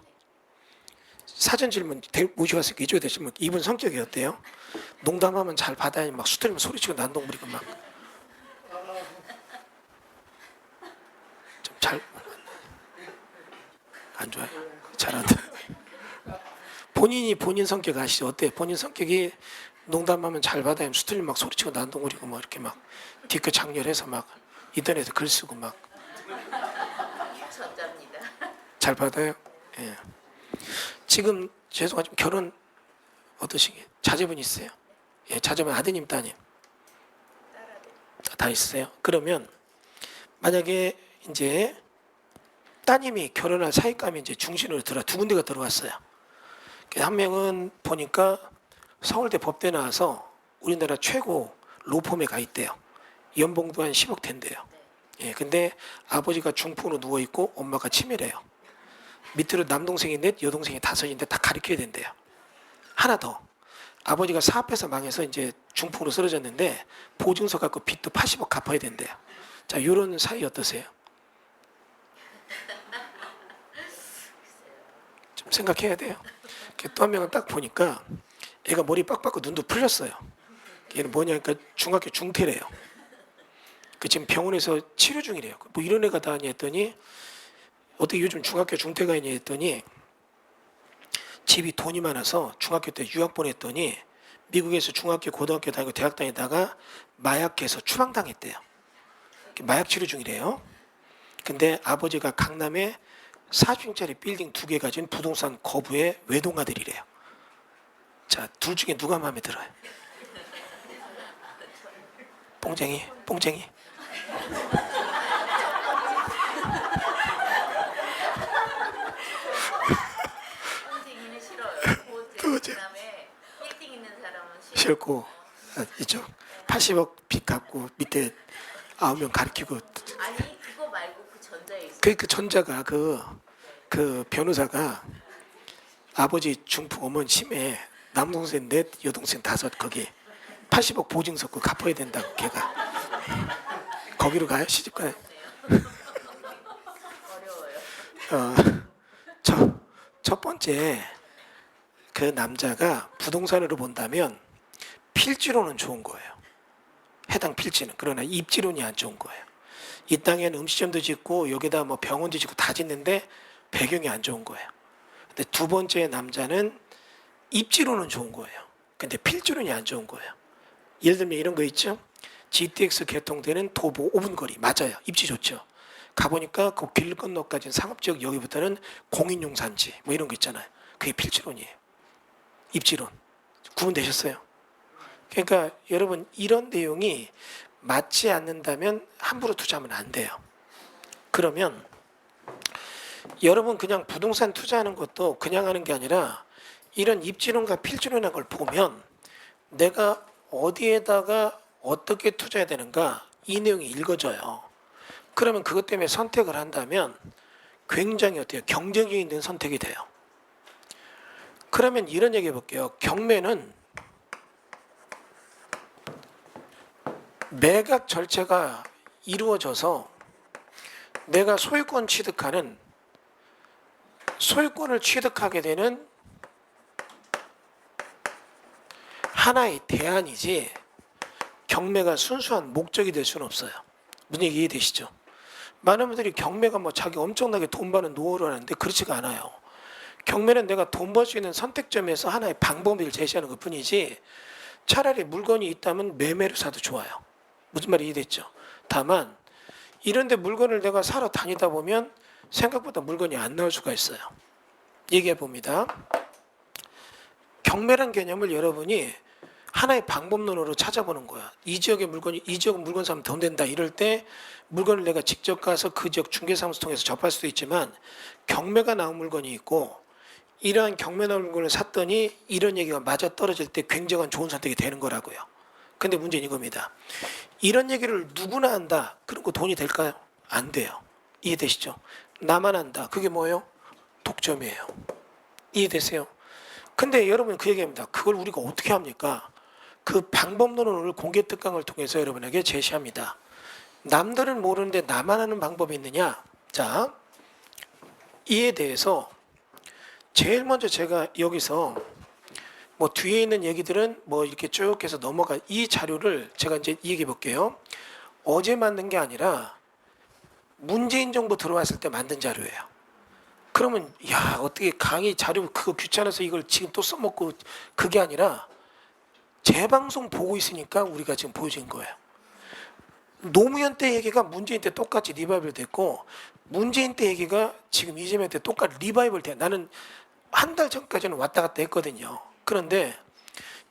사전 질문 모셔왔으니까 이쪽에 되시면 이분 성격이 어때요? 농담하면 잘 받아야 막 수틀면 소리치고 난동 부리고 막 좀 잘 안 좋아요? 잘한다. 본인이 본인 성격 아시죠? 어때? 본인 성격이 농담하면 잘 받아요. 수틀림 막 소리치고 난동거리고 막 이렇게 막 뒤끝 장렬해서 막 인터넷에 글 쓰고 막 전자입니다. 잘 받아요. 예. 지금 죄송하지만 결혼 어떠시게? 자제분 있어요? 예, 자제분 아드님 따님 다 있어요. 그러면 만약에 이제 따님이 결혼할 사익감이 이제 중심으로 두 군데가 들어왔어요. 한 명은 보니까 서울대 법대 나와서 우리나라 최고 로펌에 가 있대요. 연봉도 한 10억 된대요. 예, 근데 아버지가 중풍으로 누워 있고 엄마가 치매래요. 밑으로 남동생이 넷, 여동생이 다섯인데 다 가르쳐야 된대요. 하나 더. 아버지가 사업해서 망해서 이제 중풍으로 쓰러졌는데 보증서 갖고 빚도 80억 갚아야 된대요. 자, 이런 사이 어떠세요? 좀 생각해야 돼요. 또 한 명은 딱 보니까 애가 머리 빡빡고 눈도 풀렸어요. 얘는 뭐냐니까 중학교 중퇴래요. 그 지금 병원에서 치료 중이래요. 뭐 이런 애가 다니 했더니 어떻게 요즘 중학교 중퇴가 있냐 했더니 집이 돈이 많아서 중학교 때 유학 보냈더니 미국에서 중학교 고등학교 다니고 대학 다니다가 마약해서 추방당했대요. 마약 치료 중이래요. 근데 아버지가 강남에 40층짜리 빌딩 2개 가진 부동산 거부의 외동아들이래요. 자, 둘 중에 누가 마음에 들어요? 뽕쟁이. 뽕쟁이는 싫어요. 그거죠. 그다음에 빌딩 있는 사람은 싫고 이쪽 80억 빚 갚고 밑에 9명 가르치고 아니 그거 말고 그 전자에 있어. 그 전자가 그 변호사가 아버지 중풍 어머니 치매 남동생 넷 여동생 다섯 거기 80억 보증서 그 갚아야 된다고 걔가 거기로 가요? 시집 가요? 어려워요. 첫 번째 그 남자가 부동산으로 본다면 필지로는 좋은 거예요. 해당 필지는. 그러나 입지론이 안 좋은 거예요. 이 땅에는 음식점도 짓고 여기다 뭐 병원도 짓고 다 짓는데 배경이 안 좋은 거예요. 근데 두 번째 남자는 입지로는 좋은 거예요. 근데 필지론이 안 좋은 거예요. 예를 들면 이런 거 있죠. GTX 개통되는 도보 5분 거리. 맞아요. 입지 좋죠. 가보니까 그 길 건너까지는 상업지역, 여기부터는 공인용 산지 뭐 이런 거 있잖아요. 그게 필지론이에요. 입지론. 구분되셨어요? 그러니까 여러분 이런 내용이 맞지 않는다면 함부로 투자하면 안 돼요. 그러면 여러분 그냥 부동산 투자하는 것도 그냥 하는 게 아니라 이런 입지론과 필지론이라는 걸 보면 내가 어디에다가 어떻게 투자해야 되는가 이 내용이 읽어져요. 그러면 그것 때문에 선택을 한다면 굉장히 어때요? 경쟁력이 있는 선택이 돼요. 그러면 이런 얘기 해볼게요. 경매는 매각 절차가 이루어져서 내가 소유권을 취득하게 되는 하나의 대안이지 경매가 순수한 목적이 될 수는 없어요. 무슨 얘기 이해되시죠? 많은 분들이 경매가 뭐 자기 엄청나게 돈 버는 노하우를 하는데 그렇지가 않아요. 경매는 내가 돈 벌 수 있는 선택점에서 하나의 방법을 제시하는 것 뿐이지 차라리 물건이 있다면 매매로 사도 좋아요. 무슨 말이 이해됐죠? 다만 이런데 물건을 내가 사러 다니다 보면 생각보다 물건이 안 나올 수가 있어요. 얘기해 봅니다. 경매란 개념을 여러분이 하나의 방법론으로 찾아보는 거야. 이 지역의 물건이 이 지역 물건 사면 돈 된다 이럴 때 물건을 내가 직접 가서 그 지역 중개사무소 통해서 접할 수도 있지만 경매가 나온 물건이 있고 이러한 경매 나온 물건을 샀더니 이런 얘기가 맞아 떨어질 때 굉장한 좋은 선택이 되는 거라고요. 근데 문제는 이겁니다. 이런 얘기를 누구나 한다. 그런 거 돈이 될까요? 안 돼요. 이해되시죠? 나만 한다. 그게 뭐예요? 독점이에요. 이해되세요? 근데 여러분 그 얘기합니다. 그걸 우리가 어떻게 합니까? 그 방법론을 공개 특강을 통해서 여러분에게 제시합니다. 남들은 모르는데 나만 하는 방법이 있느냐? 자, 이에 대해서 제일 먼저 제가 여기서 뭐 뒤에 있는 얘기들은 뭐 이렇게 쭉 해서 넘어가 이 자료를 제가 이제 얘기해 볼게요. 어제 만든 게 아니라 문재인 정부 들어왔을 때 만든 자료예요. 그러면 야 어떻게 강의 자료 그거 귀찮아서 이걸 지금 또 써먹고 그게 아니라 재방송 보고 있으니까 우리가 지금 보여진 거예요. 노무현 때 얘기가 문재인 때 똑같이 리바이벌 됐고 문재인 때 얘기가 지금 이재명 때 똑같이 리바이벌 돼. 나는 한 달 전까지는 왔다 갔다 했거든요. 그런데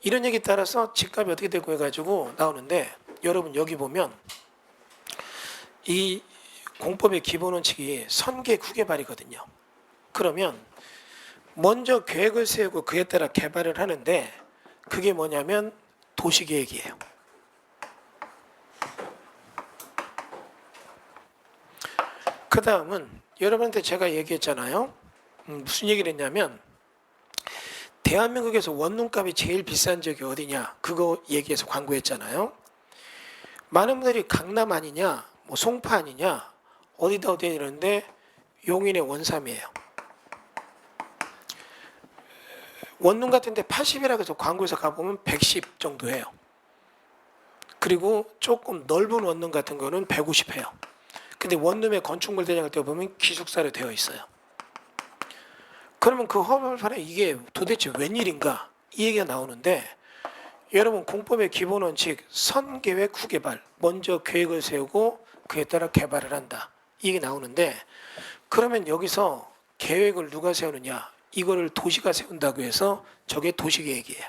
이런 얘기 따라서 집값이 어떻게 되고 해가지고 나오는데 여러분 여기 보면 이 공법의 기본 원칙이 선계 구개발이거든요. 그러면 먼저 계획을 세우고 그에 따라 개발을 하는데 그게 뭐냐면 도시계획이에요. 그 다음은 여러분한테 제가 얘기했잖아요. 무슨 얘기를 했냐면 대한민국에서 원룸값이 제일 비싼 지역이 어디냐 그거 얘기해서 광고했잖아요. 많은 분들이 강남 아니냐 뭐 송파 아니냐 어디다 이러는데 용인의 원삼이에요. 원룸 같은 데 80이라고 해서 광고에서 가보면 110 정도 해요. 그리고 조금 넓은 원룸 같은 거는 150 해요. 근데 원룸의 건축물 대장을 때 보면 기숙사로 되어 있어요. 그러면 그 허벌판에 이게 도대체 웬일인가 이 얘기가 나오는데 여러분 공법의 기본 원칙 선계획 후개발 먼저 계획을 세우고 그에 따라 개발을 한다 이게 나오는데 그러면 여기서 계획을 누가 세우느냐 이거를 도시가 세운다고 해서 저게 도시계획이에요.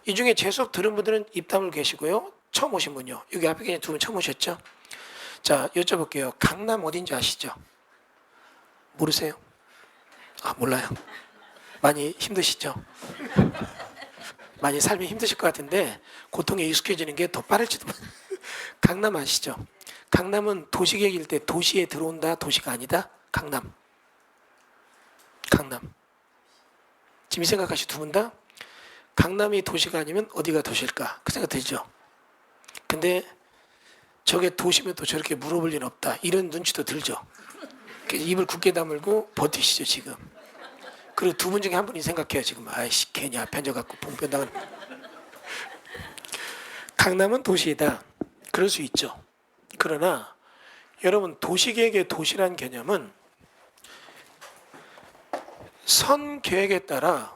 이 중에 제 수업 들은 분들은 입 다물 계시고요. 처음 오신 분요. 여기 앞에 그냥 두 분 처음 오셨죠? 자 여쭤볼게요. 강남 어딘지 아시죠? 모르세요? 아 몰라요. 많이 힘드시죠? 많이 삶이 힘드실 것 같은데 고통에 익숙해지는 게 더 빠를지도 강남 아시죠? 강남은 도시계획일 때 도시에 들어온다 도시가 아니다? 강남 지금 이 생각하시 두 분 다? 강남이 도시가 아니면 어디가 도시일까? 그 생각 들죠? 근데 저게 도시면 또 저렇게 물어볼 리는 없다 이런 눈치도 들죠? 입을 굳게 다물고 버티시죠 지금. 그리고 두 분 중에 한 분이 생각해요 지금. 아이씨 괜히 앞에 앉아갖고 봉변 당한. 강남은 도시이다. 그럴 수 있죠. 그러나 여러분 도시계획의 도시란 개념은 선 계획에 따라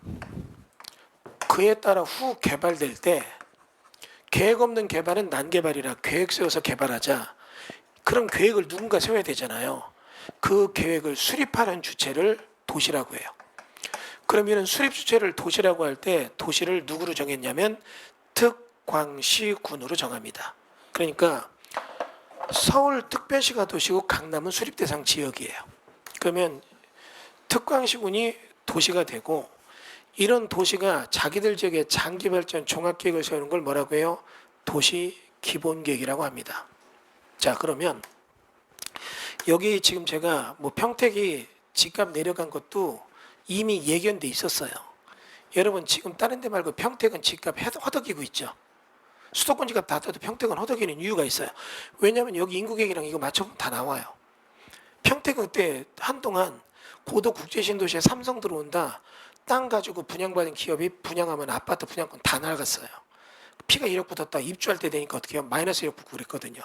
그에 따라 후 개발될 때 계획 없는 개발은 난개발이라 계획 세워서 개발하자. 그럼 계획을 누군가 세워야 되잖아요. 그 계획을 수립하는 주체를 도시라고 해요. 그러면 수립 주체를 도시라고 할 때 도시를 누구로 정했냐면 특광시군으로 정합니다. 그러니까 서울특별시가 도시고 강남은 수립대상 지역이에요. 그러면 특광시군이 도시가 되고 이런 도시가 자기들 지역에 장기발전 종합계획을 세우는 걸 뭐라고 해요? 도시기본계획이라고 합니다. 자 그러면 여기 지금 제가 뭐 평택이 집값 내려간 것도 이미 예견돼 있었어요. 여러분 지금 다른 데 말고 평택은 집값 허덕이고 있죠. 수도권 집값 낮아도 평택은 허덕이는 이유가 있어요. 왜냐하면 여기 인구계획이랑 이거 맞춰보면 다 나와요. 평택은 그때 한동안 고도 국제신도시에 삼성 들어온다. 땅 가지고 분양받은 기업이 분양하면 아파트 분양권 다 나갔어요. 피가 1억 붙었다. 입주할 때 되니까 어떻게 해요? 마이너스 1억 붙고 그랬거든요.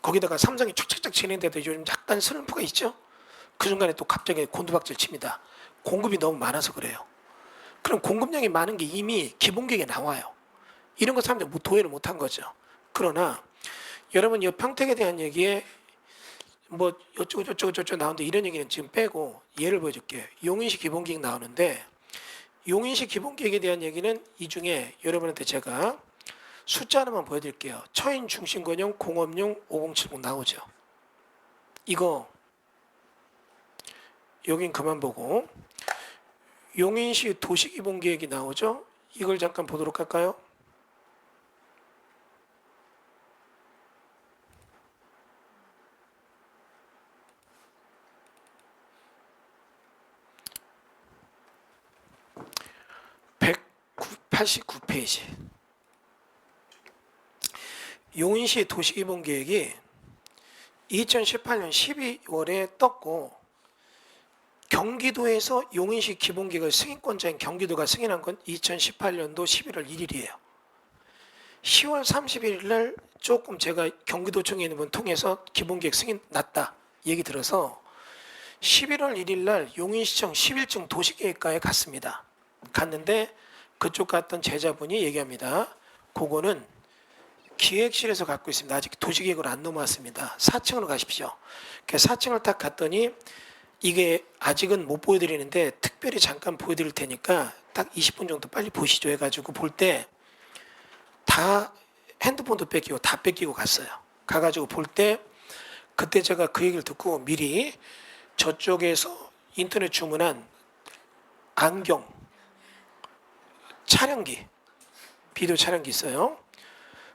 거기다가 삼성이 착착착 치는데도 요즘 약간 슬럼프가 있죠. 그 순간에 또 갑자기 곤두박질 칩니다. 공급이 너무 많아서 그래요. 그럼 공급량이 많은 게 이미 기본계획에 나와요. 이런 거 사람들이 도해를 못한 거죠. 그러나 여러분 이 평택에 대한 얘기에 뭐 어쩌고 나오는데 이런 얘기는 지금 빼고 예를 보여줄게요. 용인시 기본계획 나오는데 용인시 기본계획에 대한 얘기는 이 중에 여러분한테 제가 숫자 하나만 보여드릴게요. 처인 중심권형 공업용 5070 나오죠. 이거 여긴 그만 보고 용인시 도시기본계획이 나오죠. 이걸 잠깐 보도록 할까요? (189) 페이지. 용인시 도시기본계획이 2018년 12월에 떴고 경기도에서 용인시 기본계획을 승인권자인 경기도가 승인한 건 2018년도 11월 1일이에요. 10월 31일 날 조금 제가 경기도청에 있는 분 통해서 기본계획 승인 났다 얘기 들어서 11월 1일 날 용인시청 11층 도시계획과에 갔습니다. 갔는데 그쪽 갔던 제자분이 얘기합니다. 그거는 기획실에서 갖고 있습니다. 아직 도시계획으로 안 넘어왔습니다. 4층으로 가십시오. 4층을 딱 갔더니 이게 아직은 못 보여드리는데 특별히 잠깐 보여드릴 테니까 딱 20분 정도 빨리 보시죠 해가지고 볼 때 다 핸드폰도 뺏기고 다 뺏기고 갔어요. 가가지고 볼 때 그때 제가 그 얘기를 듣고 미리 저쪽에서 인터넷 주문한 안경, 촬영기, 비디오 촬영기 있어요.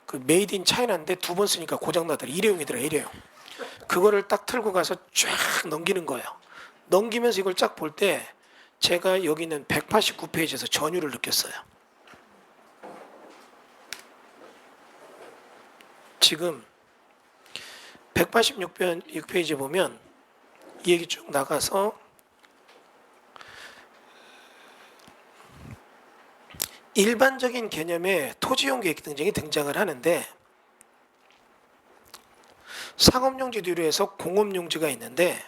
그 메이드 인 차이나인데 2번 쓰니까 고장나더라. 일회용이더라. 일회용. 그거를 딱 틀고 가서 쫙 넘기는 거예요. 넘기면서 이걸 쫙 볼 때 제가 여기 있는 189페이지에서 전율을 느꼈어요. 지금 186페이지 보면 이 얘기 쭉 나가서 일반적인 개념의 토지용 계획 등등이 등장을 하는데 상업용지 뒤로 해서 공업용지가 있는데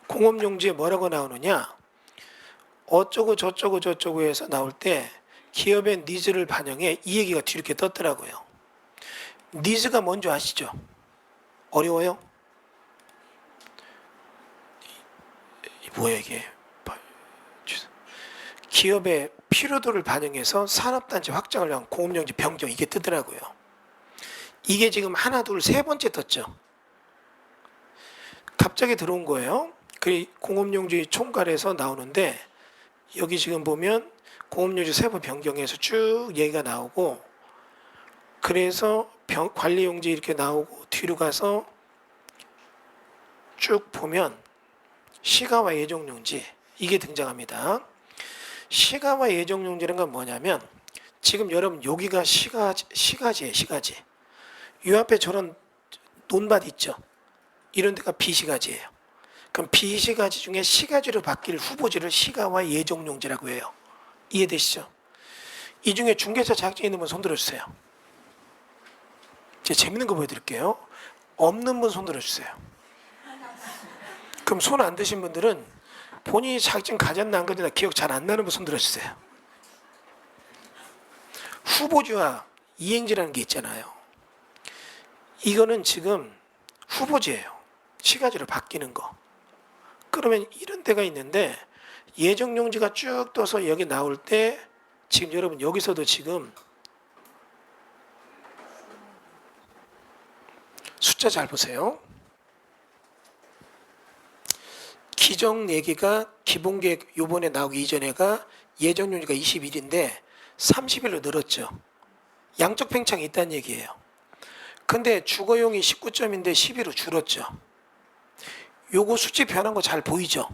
공업용지에 뭐라고 나오느냐 어쩌고 저쩌고 저쩌고 해서 나올 때 기업의 니즈를 반영해 이 얘기가 뒤로 이렇게 떴더라고요. 니즈가 뭔지 아시죠? 어려워요? 뭐야 이게 기업의 필요도를 반영해서 산업단지 확장을 위한 공업용지 변경 이게 뜨더라고요. 이게 지금 하나 둘 세 번째 떴죠. 갑자기 들어온 거예요. 그 공업용지 총괄에서 나오는데 여기 지금 보면 공업용지 세부 변경해서 쭉 얘기가 나오고 그래서 관리용지 이렇게 나오고 뒤로 가서 쭉 보면 시가와 예정용지 이게 등장합니다. 시가와 예정용지라는 건 뭐냐면 지금 여러분 여기가 시가지예요. 시가지. 이 앞에 저런 논밭 있죠. 이런 데가 비시가지예요. 그럼 비시가지 중에 시가지로 바뀔 후보지를 시가와 예정용지라고 해요. 이해되시죠? 이 중에 중개사 자격증 있는 분 손 들어주세요. 제가 재밌는 거 보여드릴게요. 없는 분 손 들어주세요. 그럼 손 안 드신 분들은 본인이 자격증 가졌나 안 가졌나 기억 잘 안 나는 분 손 들어주세요. 후보지와 이행지라는 게 있잖아요. 이거는 지금 후보지예요. 시가지로 바뀌는 거. 그러면 이런 데가 있는데 예정용지가 쭉 떠서 여기 나올 때 지금 여러분 여기서도 지금 숫자 잘 보세요. 기정 4개가 기본계획 요번에 나오기 이전에가 예정용지가 21인데 30일로 늘었죠. 양적 팽창이 있다는 얘기예요. 근데 주거용이 19점인데 12로 줄었죠. 요거 수치 변한 거 잘 보이죠?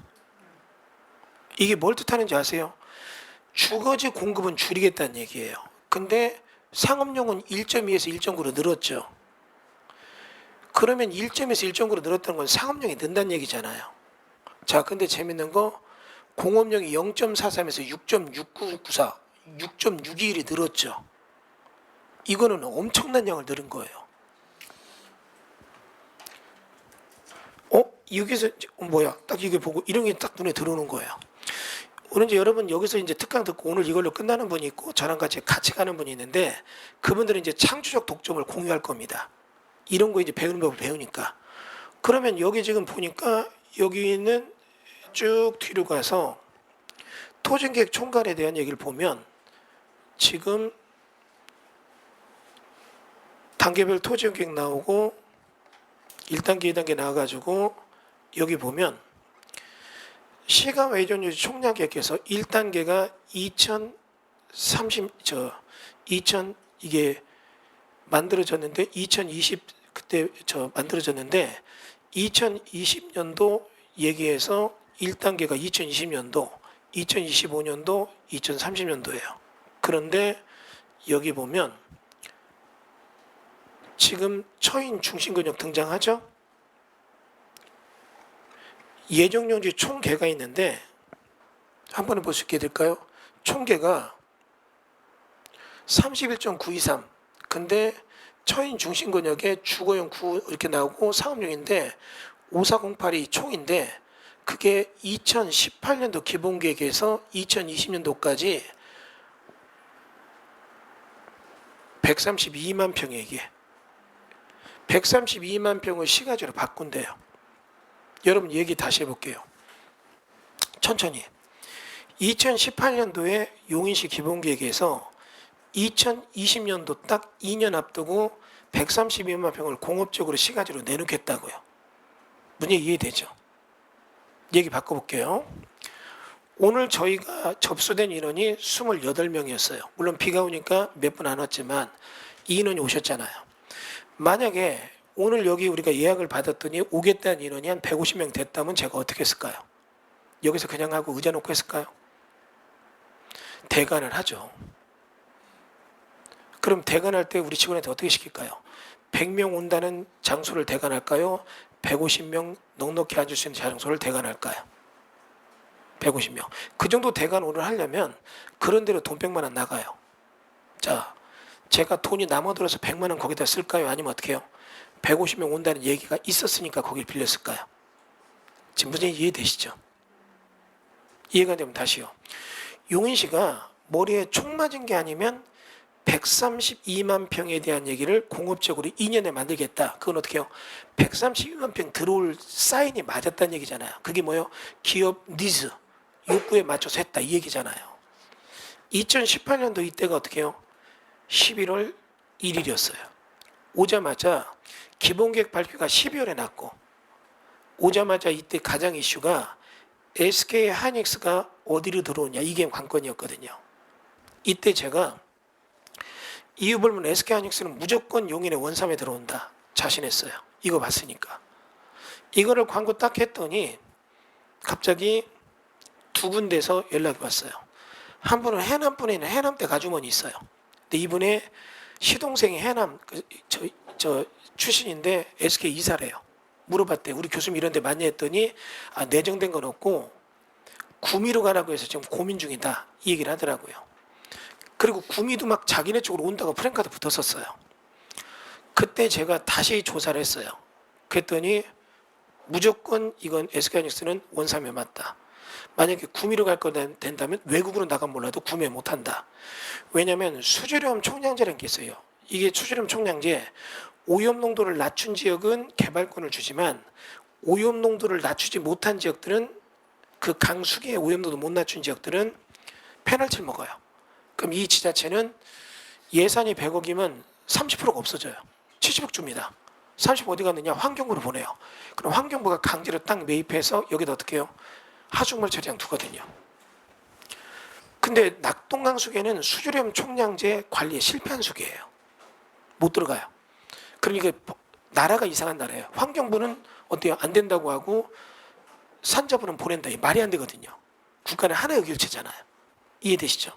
이게 뭘 뜻하는지 아세요? 주거지 공급은 줄이겠다는 얘기예요. 근데 상업용은 1.2에서 1.9로 늘었죠. 그러면 1.에서 1.9로 늘었다는 건 상업용이 는다는 얘기잖아요. 자, 근데 재밌는 거 공업용이 0.43에서 6.6994, 6.621이 늘었죠. 이거는 엄청난 양을 늘은 거예요. 여기서 뭐야? 딱 이게 보고 이런 게 딱 눈에 들어오는 거예요. 오늘 이제 여러분 여기서 이제 특강 듣고 오늘 이걸로 끝나는 분이 있고 저랑 같이 가는 분이 있는데 그분들은 이제 창조적 독점을 공유할 겁니다. 이런 거 이제 배우는 법을 배우니까. 그러면 여기 지금 보니까 여기는 쭉 뒤로 가서 토지계획 총괄에 대한 얘기를 보면 지금 단계별 토지계획 나오고 1단계, 2단계 나와가지고 여기 보면 시가 예정용지 총량계획에서 1단계가 2000 이게 만들어졌는데 2020 그때 만들어졌는데 2020년도 얘기해서 1단계가 2020년도, 2025년도, 2030년도예요. 그런데 여기 보면 지금 처인 중심근역 등장하죠? 예정용지 총계가 있는데 한 번에 볼 수 있게 될까요? 총계가 31.923 근데 처인 중심근역에 주거용 9 이렇게 나오고 상업용인데 5408이 총인데 그게 2018년도 기본계획에서 2020년도까지 132만 평에 이게 132만 평을 시가지로 바꾼대요. 여러분 얘기 다시 해볼게요. 천천히. 2018년도에 용인시 기본계획에서 2020년도 딱 2년 앞두고 132만 평을 공업적으로 시가지로 내놓겠다고요. 문제 이해되죠? 얘기 바꿔볼게요. 오늘 저희가 접수된 인원이 28명이었어요. 물론 비가 오니까 몇 분 안 왔지만 이 인원이 오셨잖아요. 만약에 오늘 여기 우리가 예약을 받았더니 오겠다는 인원이 한 150명 됐다면 제가 어떻게 했을까요? 여기서 그냥 하고 의자 놓고 했을까요? 대관을 하죠. 그럼 대관할 때 우리 직원한테 어떻게 시킬까요? 100명 온다는 장소를 대관할까요? 150명 넉넉히 앉을 수 있는 장소를 대관할까요? 150명. 그 정도 대관 오늘 하려면 그런 대로 돈 100만 원 나가요. 자, 제가 돈이 남아들어서 100만 원 거기다 쓸까요? 아니면 어떻게 해요? 150명 온다는 얘기가 있었으니까 거길 빌렸을까요? 지금 무슨 이해되시죠? 이해가 되면 다시요. 용인시가 머리에 총 맞은 게 아니면 132만 평에 대한 얘기를 공업적으로 2년에 만들겠다. 그건 어떻게 해요? 132만 평 들어올 사인이 맞았다는 얘기잖아요. 그게 뭐예요? 기업 니즈, 욕구에 맞춰서 했다. 이 얘기잖아요. 2018년도 이때가 어떻게 해요? 11월 1일이었어요. 오자마자 기본계획 발표가 12월에 났고 오자마자 이때 가장 이슈가 SK 하이닉스가 어디로 들어오냐 이게 관건이었거든요. 이때 제가 이유 불문 SK 하이닉스는 무조건 용인의 원삼에 들어온다 자신했어요. 이거 봤으니까. 이거를 광고 딱 했더니 갑자기 두 군데서 연락이 왔어요. 한 분은 해남 분에 있는 해남대 가주머니 있어요. 근데 이분의 시동생이 해남 출신인데 SK 이사래요. 물어봤대. 우리 교수님 이런 데 많이 했더니 내정된 건 없고 구미로 가라고 해서 지금 고민 중이다. 이 얘기를 하더라고요. 그리고 구미도 막 자기네 쪽으로 온다고 프랭카드 붙었었어요. 그때 제가 다시 조사를 했어요. 그랬더니 무조건 이건 SK하이닉스는 원삼에 맞다. 만약에 구미로 갈 거 된다면 외국으로 나가면 몰라도 구매 못한다. 왜냐하면 수질염 총량제라는 게 있어요. 이게 수질염 총량제 오염 농도를 낮춘 지역은 개발권을 주지만 오염 농도를 낮추지 못한 지역들은 그 강수기의 오염도도 못 낮춘 지역들은 페널티를 먹어요. 그럼 이 지자체는 예산이 100억이면 30%가 없어져요. 70억 줍니다. 30억 어디 갔느냐? 환경부로 보내요. 그럼 환경부가 강제로 딱 매입해서 여기다 어떻게 해요? 하수물 처리장 두거든요. 근데 낙동강수계는 수질염 총량제 관리에 실패한 수계예요. 못 들어가요. 그러니까 나라가 이상한 나라예요. 환경부는 어때요? 안 된다고 하고 산자부는 보낸다. 이 말이 안 되거든요. 국가는 하나의 의결체잖아요. 이해되시죠?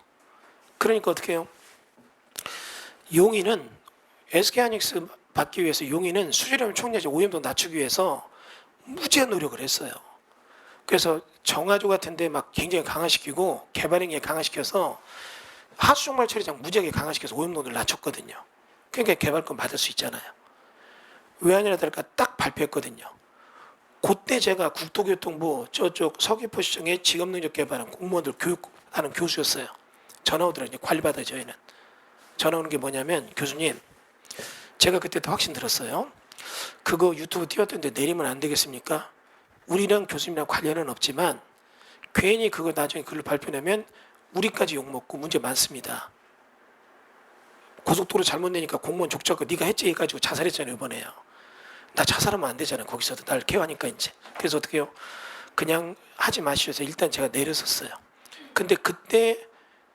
그러니까 어떻게 해요? 용인은 SK하이닉스 받기 위해서 용인은 수질염 총량제 오염도 낮추기 위해서 무지한 노력을 했어요. 그래서 정화조 같은 데 막 굉장히 강화시키고 개발행위에 강화시켜서 하수종말 처리장 무지하게 강화시켜서 오염도를 낮췄거든요. 그러니까 개발권 받을 수 있잖아요. 왜 하냐에 따라 딱 발표했거든요. 그때 제가 국토교통부 저쪽 서귀포시청의 직업능력개발한 공무원들 교육하는 교수였어요. 전화 오더라고요. 관리받아요. 저희는. 전화 오는 게 뭐냐면 교수님 제가 그때 더 확신 들었어요. 그거 유튜브 띄웠던데 내리면 안 되겠습니까? 우리랑 교수님이랑 관련은 없지만 괜히 그거 나중에 글로 발표내면 우리까지 욕먹고 문제 많습니다. 고속도로 잘못 내니까 공무원 족자고 네가 했지 해가지고 자살했잖아요. 이번에요. 나 자살하면 안 되잖아요. 거기서도 날 케어하니까 이제. 그래서 어떻게 해요? 그냥 하지 마시오서 일단 제가 내렸었어요. 근데 그때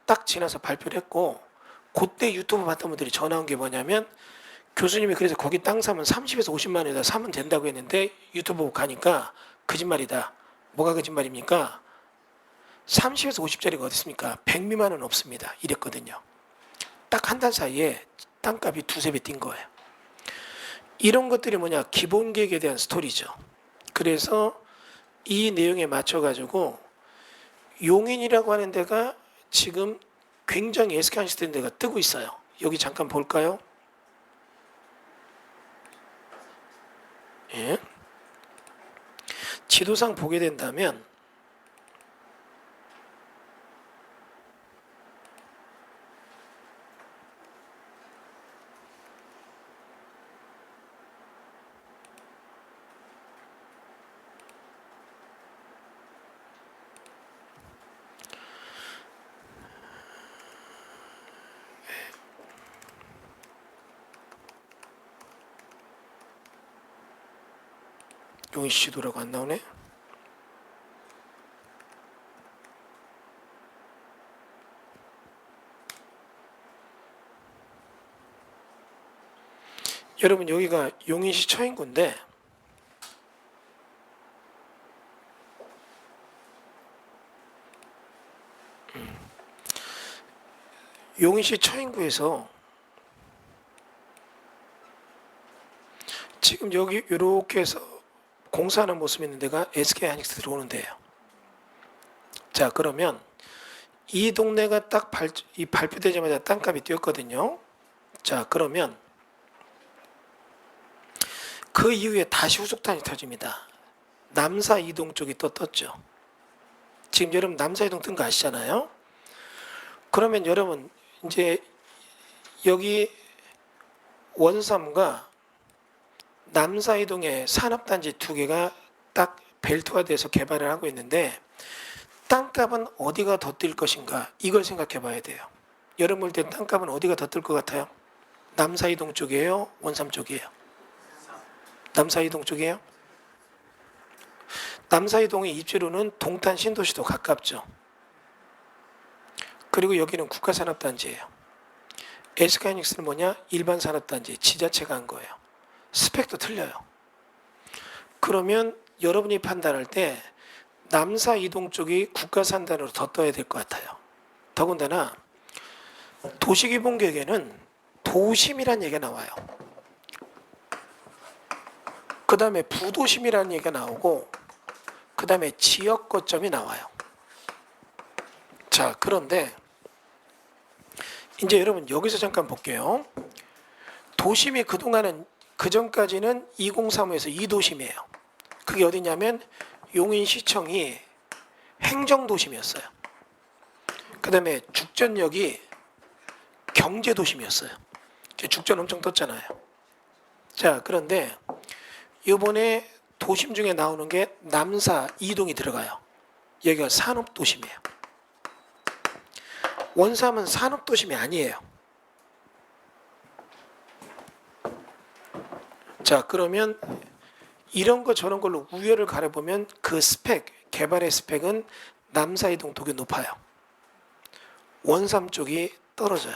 딱 지나서 발표를 했고 그때 유튜브 봤던 분들이 전화 온 게 뭐냐면 교수님이 그래서 거기 땅 사면 30에서 50만 원에다 사면 된다고 했는데 유튜브 보고 가니까 거짓말이다. 뭐가 거짓말입니까? 30에서 50짜리가 어디 있습니까? 100 미만은 없습니다. 이랬거든요. 딱 한 달 사이에 땅값이 두세 배 뛴 거예요. 이런 것들이 뭐냐? 기본계획에 대한 스토리죠. 그래서 이 내용에 맞춰가지고 용인이라고 하는 데가 지금 굉장히 SK하이닉스 된 데가 뜨고 있어요. 여기 잠깐 볼까요? 예. 지도상 보게 된다면 용인시 지도라고 안 나오네. 여러분 여기가 용인시 처인구인데 용인시 처인구에서 지금 여기 이렇게 해서 공사하는 모습이 있는 데가 SK하이닉스 들어오는 데예요. 자, 그러면 이 동네가 딱 발표되자마자 땅값이 뛰었거든요. 자, 그러면 그 이후에 다시 후속탄이 터집니다. 남사 이동 쪽이 또 떴죠. 지금 여러분 남사 이동 뜬 거 아시잖아요. 그러면 여러분 이제 여기 원삼과 남사이동의 산업단지 두 개가 딱 벨트화 돼서 개발을 하고 있는데 땅값은 어디가 더 뛸 것인가 이걸 생각해 봐야 돼요. 여러분 볼 때 땅값은 어디가 더 뜰 것 같아요? 남사이동 쪽이에요? 원삼 쪽이에요? 남사이동 쪽이에요? 남사이동의 입지로는 동탄 신도시도 가깝죠. 그리고 여기는 국가산업단지예요. SK하이닉스는 뭐냐? 일반 산업단지, 지자체가 한 거예요. 스펙도 틀려요. 그러면 여러분이 판단할 때 남사 이동 쪽이 국가산단으로 더 떠야 될 것 같아요. 더군다나 도시기본계획에는 도심이라는 얘기가 나와요. 그 다음에 부도심이라는 얘기가 나오고 그 다음에 지역 거점이 나와요. 자, 그런데 이제 여러분 여기서 잠깐 볼게요. 도심이 그동안은 그전까지는 2035에서 2도심이에요. 그게 어디냐면 용인시청이 행정도심이었어요. 그 다음에 죽전역이 경제도심이었어요. 죽전 엄청 떴잖아요. 자, 그런데 이번에 도심 중에 나오는 게 남사 이동이 들어가요. 여기가 산업도심이에요. 원삼은 산업도심이 아니에요. 자, 그러면 이런 거 저런 걸로 우열을 가려보면 그 스펙, 개발의 스펙은 남사이동 쪽이 높아요. 원삼 쪽이 떨어져요.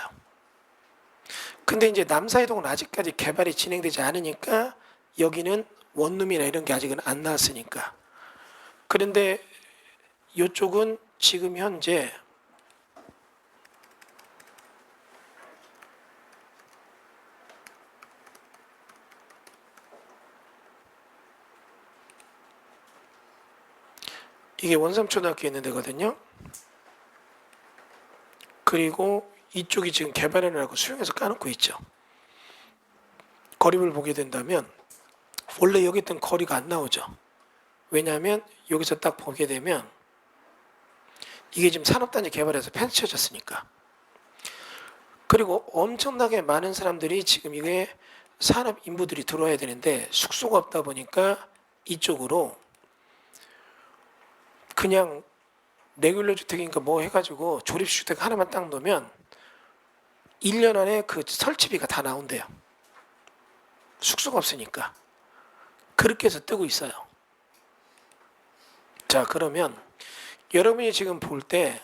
근데 이제 남사이동은 아직까지 개발이 진행되지 않으니까 여기는 원룸이나 이런 게 아직은 안 나왔으니까. 그런데 이쪽은 지금 현재 이게 원삼초등학교 있는 데거든요. 그리고 이쪽이 지금 개발해내라고 수용해서 까놓고 있죠. 거리를 보게 된다면 원래 여기 있던 거리가 안 나오죠. 왜냐하면 여기서 딱 보게 되면 이게 지금 산업단지 개발해서 펜스 쳐졌으니까. 그리고 엄청나게 많은 사람들이 지금 이게 산업 인부들이 들어와야 되는데 숙소가 없다 보니까 이쪽으로 그냥 레귤러 주택이니까 뭐 해가지고 조립주택 하나만 딱 놓으면 1년 안에 그 설치비가 다 나온대요. 숙소가 없으니까. 그렇게 해서 뜨고 있어요. 자, 그러면 여러분이 지금 볼 때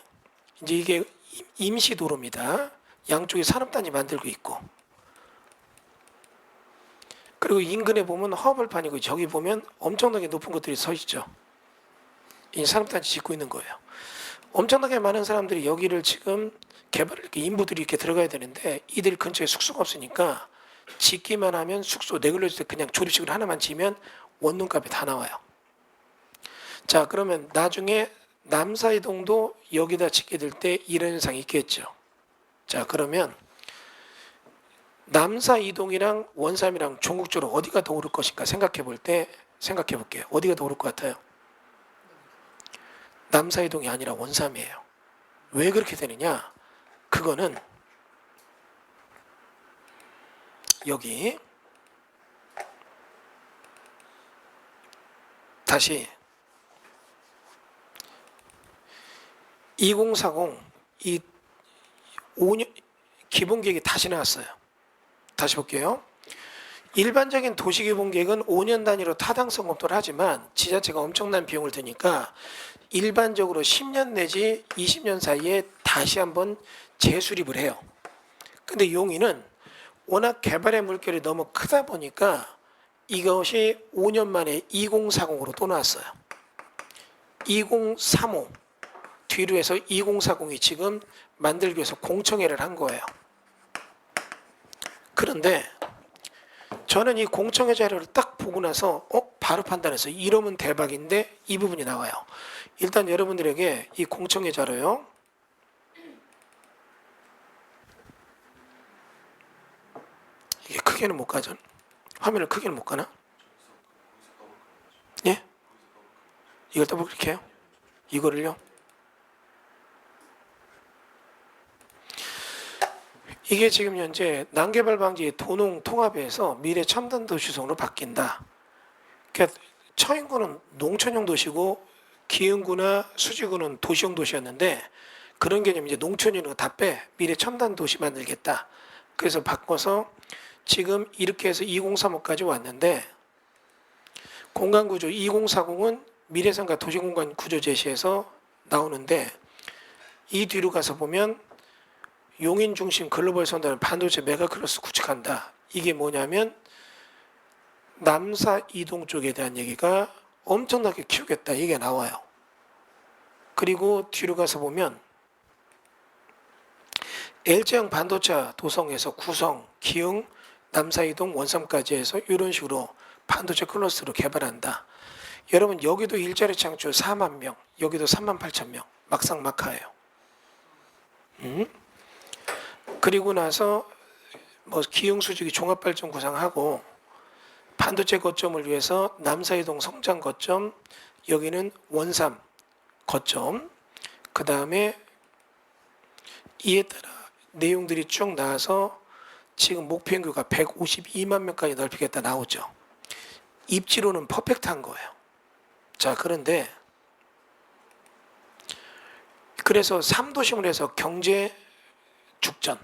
이제 이게 임시도로입니다. 양쪽에 산업단지 만들고 있고. 그리고 인근에 보면 허벌판이고 저기 보면 엄청나게 높은 것들이 서 있죠. 이 산업단지 짓고 있는 거예요. 엄청나게 많은 사람들이 여기를 지금 개발을 이렇게 인부들이 이렇게 들어가야 되는데 이들 근처에 숙소가 없으니까 짓기만 하면 숙소 내글러질 때 그냥 조립식으로 하나만 지면 원룸값이 다 나와요. 자, 그러면 나중에 남사이동도 여기다 짓게 될 때 이런 현상이 있겠죠. 자, 그러면 남사이동이랑 원삼이랑 종국적으로 어디가 더 오를 것인가 생각해 볼게요. 어디가 더 오를 것 같아요? 남사이동이 아니라 원삼이에요. 왜 그렇게 되느냐? 그거는 여기 다시 2040 이 5년 기본계획이 다시 나왔어요. 다시 볼게요. 일반적인 도시기본계획은 5년 단위로 타당성 검토를 하지만 지자체가 엄청난 비용을 드니까 일반적으로 10년 내지 20년 사이에 다시 한번 재수립을 해요. 근데 용인은 워낙 개발의 물결이 너무 크다 보니까 이것이 5년 만에 2040으로 또 나왔어요. 2035 뒤로 해서 2040이 지금 만들기 위해서 공청회를 한 거예요. 그런데 저는 이 공청회 자료를 딱 보고 나서 바로 판단해서 이러면 대박인데 이 부분이 나와요. 일단 여러분들에게 이 공청회 자료요. 이게 크게는 못 가죠. 화면을 크게는 못 가나? 예? 이걸 더블 클릭해요? 이거를요? 이게 지금 현재 난개발 방지 도농 통합에서 미래 첨단 도시성으로 바뀐다. 그러니까 처인구는 농촌형 도시고 기흥구나 수지구는 도시형 도시였는데 그런 개념 이제 농촌이는 거 다 빼 미래 첨단 도시 만들겠다. 그래서 바꿔서 지금 이렇게 해서 2035까지 왔는데 공간구조 2040은 미래상가 도시공간 구조 제시에서 나오는데 이 뒤로 가서 보면 용인 중심 글로벌 선단을 반도체 메가클러스 구축한다. 이게 뭐냐면 남사 이동 쪽에 대한 얘기가 엄청나게 키우겠다. 이게 나와요. 그리고 뒤로 가서 보면 LG형 반도체 도성에서 구성, 기흥, 남사이동, 원삼까지 해서 이런 식으로 반도체 클러스로 개발한다. 여러분 여기도 일자리 창출 4만 명, 여기도 3만 8천 명. 막상막하예요. 그리고 나서 뭐 기흥 수직이 종합발전 구상하고 반도체 거점을 위해서 남사이동 성장 거점, 여기는 원삼 거점, 그 다음에 이에 따라 내용들이 쭉 나와서 지금 목표 인구가 152만 명까지 넓히겠다 나오죠. 입지로는 퍼펙트한 거예요. 자, 그런데 그래서 3도심을 해서 경제 죽전,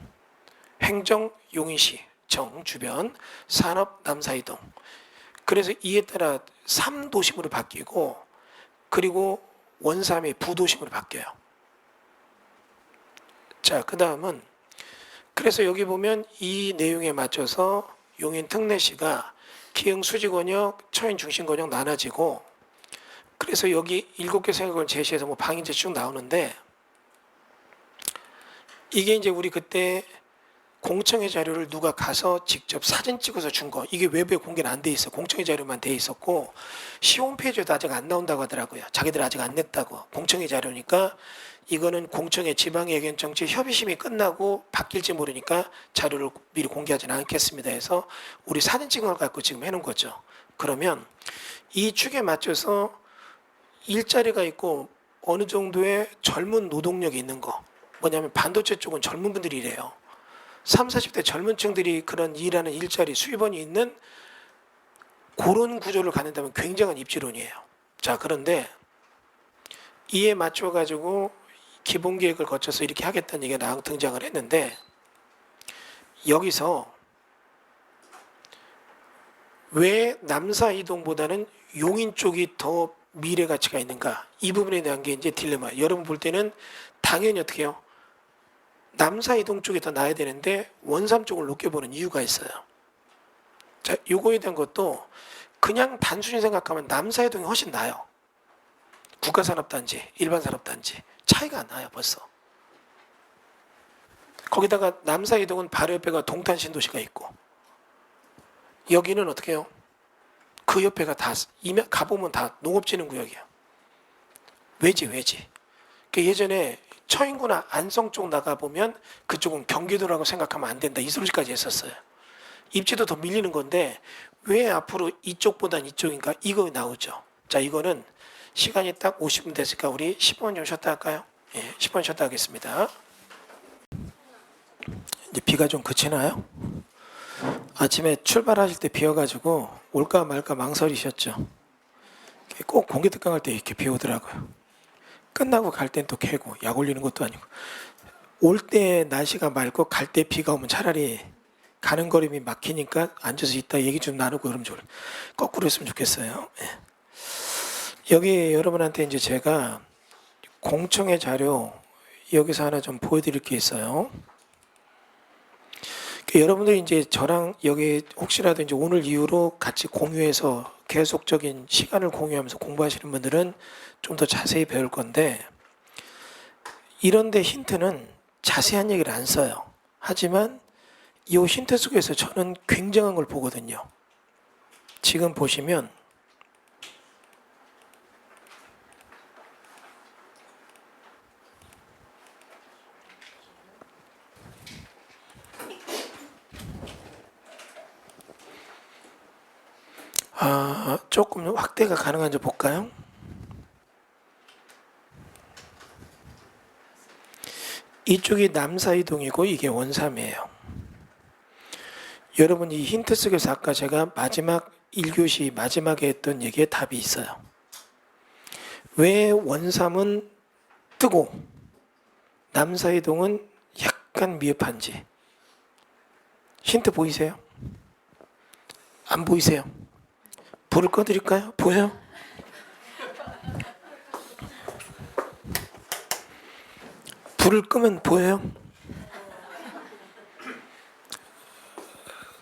행정 용인시 정 주변, 산업 남사이동. 그래서 이에 따라 3도심으로 바뀌고 그리고 원삼이 부도심으로 바뀌어요. 자, 그 다음은 그래서 여기 보면 이 내용에 맞춰서 용인 특례시가 기흥 수지권역, 처인 중심권역 나눠지고 그래서 여기 7개 생각을 제시해서 뭐 방인제 쭉 나오는데 이게 이제 우리 그때 공청회 자료를 누가 가서 직접 사진 찍어서 준 거. 이게 외부에 공개는 안 돼 있어. 공청회 자료만 돼 있었고 시 홈페이지에도 아직 안 나온다고 하더라고요. 자기들 아직 안 냈다고. 공청회 자료니까 이거는 공청회 지방의견정치 협의심이 끝나고 바뀔지 모르니까 자료를 미리 공개하지는 않겠습니다 해서 우리 사진 찍은 걸 갖고 지금 해놓은 거죠. 그러면 이 축에 맞춰서 일자리가 있고 어느 정도의 젊은 노동력이 있는 거. 뭐냐면 반도체 쪽은 젊은 분들이 일해요. 30, 40대 젊은 층들이 그런 일하는 일자리 수입원이 있는 그런 구조를 갖는다면 굉장한 입지론이에요. 자, 그런데 이에 맞춰가지고 기본계획을 거쳐서 이렇게 하겠다는 얘기가 등장을 했는데 여기서 왜 남사이동보다는 용인 쪽이 더 미래 가치가 있는가? 이 부분에 대한 게 이제 딜레마예요. 여러분 볼 때는 당연히 어떻게 해요? 남사이동 쪽이 더 나아야 되는데 원삼 쪽을 높게 보는 이유가 있어요. 자, 요거에 대한 것도 그냥 단순히 생각하면 남사이동이 훨씬 나아요. 국가산업단지, 일반산업단지 차이가 안 나요 벌써. 거기다가 남사이동은 바로 옆에가 동탄신도시가 있고 여기는 어떻게 해요? 그 옆에가 다 가보면 다 농업진흥구역이에요. 외지. 예전에 처인구나 안성 쪽 나가보면 그쪽은 경기도라고 생각하면 안 된다. 이 소리까지 했었어요. 입지도 더 밀리는 건데 왜 앞으로 이쪽보단 이쪽인가? 이거 나오죠. 자, 이거는 시간이 딱 50분 됐으니까 우리 10분 좀 쉬었다 할까요? 예, 10분 쉬었다 하겠습니다. 이제 비가 좀 그치나요? 아침에 출발하실 때 비어가지고 올까 말까 망설이셨죠? 꼭 공기특강 할 때 이렇게 비 오더라고요. 끝나고 갈 땐 또 개고 약 올리는 것도 아니고 올 때 날씨가 맑고 갈 때 비가 오면 차라리 가는 걸음이 막히니까 앉아서 있다 얘기 좀 나누고 그러면 좋을 거꾸로 했으면 좋겠어요. 예. 여기 여러분한테 이제 제가 공청회 자료 여기서 하나 좀 보여드릴 게 있어요. 여러분들이 이제 저랑 여기 혹시라도 이제 오늘 이후로 같이 공유해서 계속적인 시간을 공유하면서 공부하시는 분들은 좀 더 자세히 배울 건데 이런데 힌트는 자세한 얘기를 안 써요. 하지만 이 힌트 속에서 저는 굉장한 걸 보거든요. 지금 보시면 조금 확대가 가능한지 볼까요? 이쪽이 남사이동이고 이게 원삼이에요. 여러분 이 힌트 속에서 아까 제가 마지막 1교시 마지막에 했던 얘기에 답이 있어요. 왜 원삼은 뜨고 남사이동은 약간 미흡한지 힌트 보이세요? 안 보이세요? 불을 꺼드릴까요? 보여요? 불을 끄면 보여요?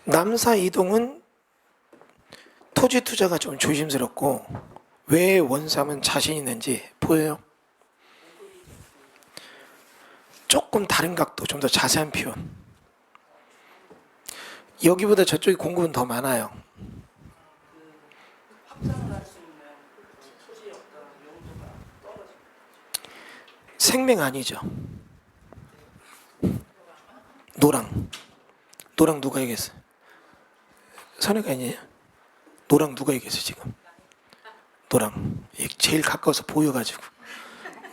남사 이동은 토지 투자가 좀 조심스럽고 왜 원삼은 자신 있는지 보여요? 조금 다른 각도, 좀 더 자세한 표현. 여기보다 저쪽이 공급은 더 많아요. 생명 아니죠. 노랑 누가 얘기했어요? 선혜가 아니에요? 노랑 누가 얘기했어요 지금? 노랑 제일 가까워서 보여가지고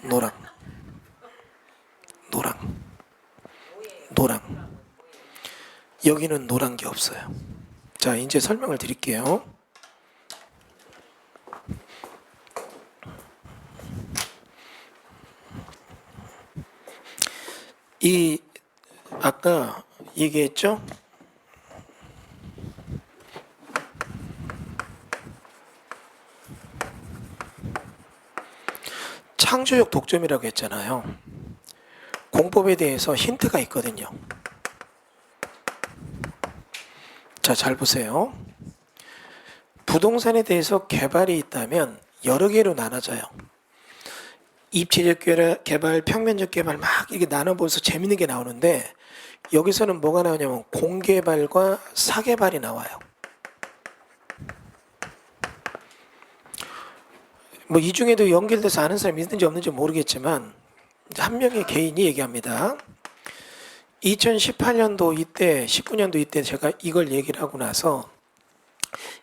노랑 여기는 노란 게 없어요. 자 이제 설명을 드릴게요. 이 아까 얘기했죠? 창조적 독점이라고 했잖아요. 공법에 대해서 힌트가 있거든요. 자, 잘 보세요. 부동산에 대해서 개발이 있다면 여러 개로 나눠져요. 입지적 개발, 평면적 개발 막 이렇게 나눠보면서 재밌는 게 나오는데 여기서는 뭐가 나오냐면 공개발과 사개발이 나와요. 뭐 이 중에도 연결돼서 아는 사람이 있는지 없는지 모르겠지만 한 명의 개인이 얘기합니다. 2018년도 이때 19년도 이때 제가 이걸 얘기를 하고 나서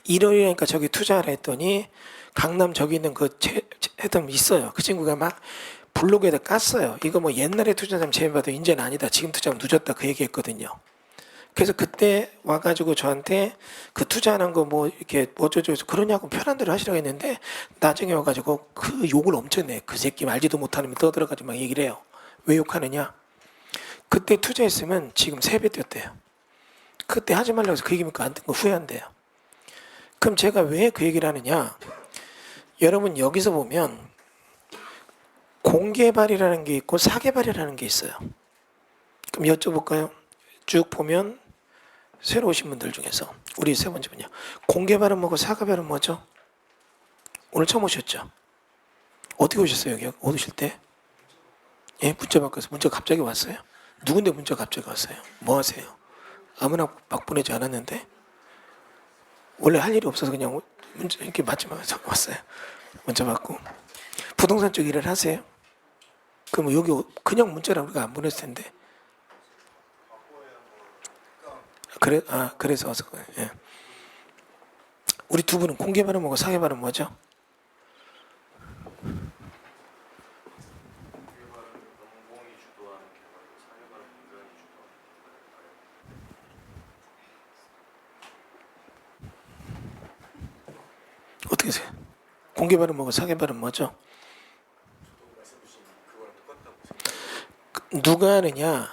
1월이니까 저기 투자를 했더니 강남 저기 있는 그 해당 있어요. 그 친구가 막 블로그에다 깠어요. 이거 뭐 옛날에 투자하면 재미봐도 이제는 아니다. 지금 투자하면 늦었다. 그 얘기했거든요. 그래서 그때 와가지고 저한테 그 투자하는 거 뭐 이렇게 어쩌고 그러냐고 편한 대로 하시라고 했는데 나중에 와가지고 그 욕을 엄청 내. 그 새끼 알지도 못하는 떠들어가지고 막 얘기를 해요. 왜 욕하느냐? 그때 투자했으면 지금 3배 뛰었대요. 그때 하지 말라고 해서 그 얘기니까 안 된 거 후회한대요. 그럼 제가 왜 그 얘기를 하느냐? 여러분 여기서 보면 공개발이라는 게 있고 사개발이라는 게 있어요. 그럼 여쭤볼까요? 쭉 보면 새로 오신 분들 중에서 우리 세 번째 분이요. 공개발은 뭐고 사개발은 뭐죠? 오늘 처음 오셨죠? 어떻게 오셨어요? 여기 오실 때? 예, 문자 바꿔서 문자 갑자기 왔어요? 누군데 문자 갑자기 왔어요? 뭐 하세요? 아무나 막 보내지 않았는데 원래 할 일이 없어서 그냥 문자 이렇게 맞지만 왔어요. 문자 받고 부동산 쪽 일을 하세요? 그럼 여기 그냥 문자를 우리가 안 보냈을 텐데. 그래서 와서 예. 우리 두 분은 공개발은 뭐고 사개발은 뭐죠? 어떻게 생각해요? 공개발은 뭐고 사개발은 뭐죠? 누가 하느냐?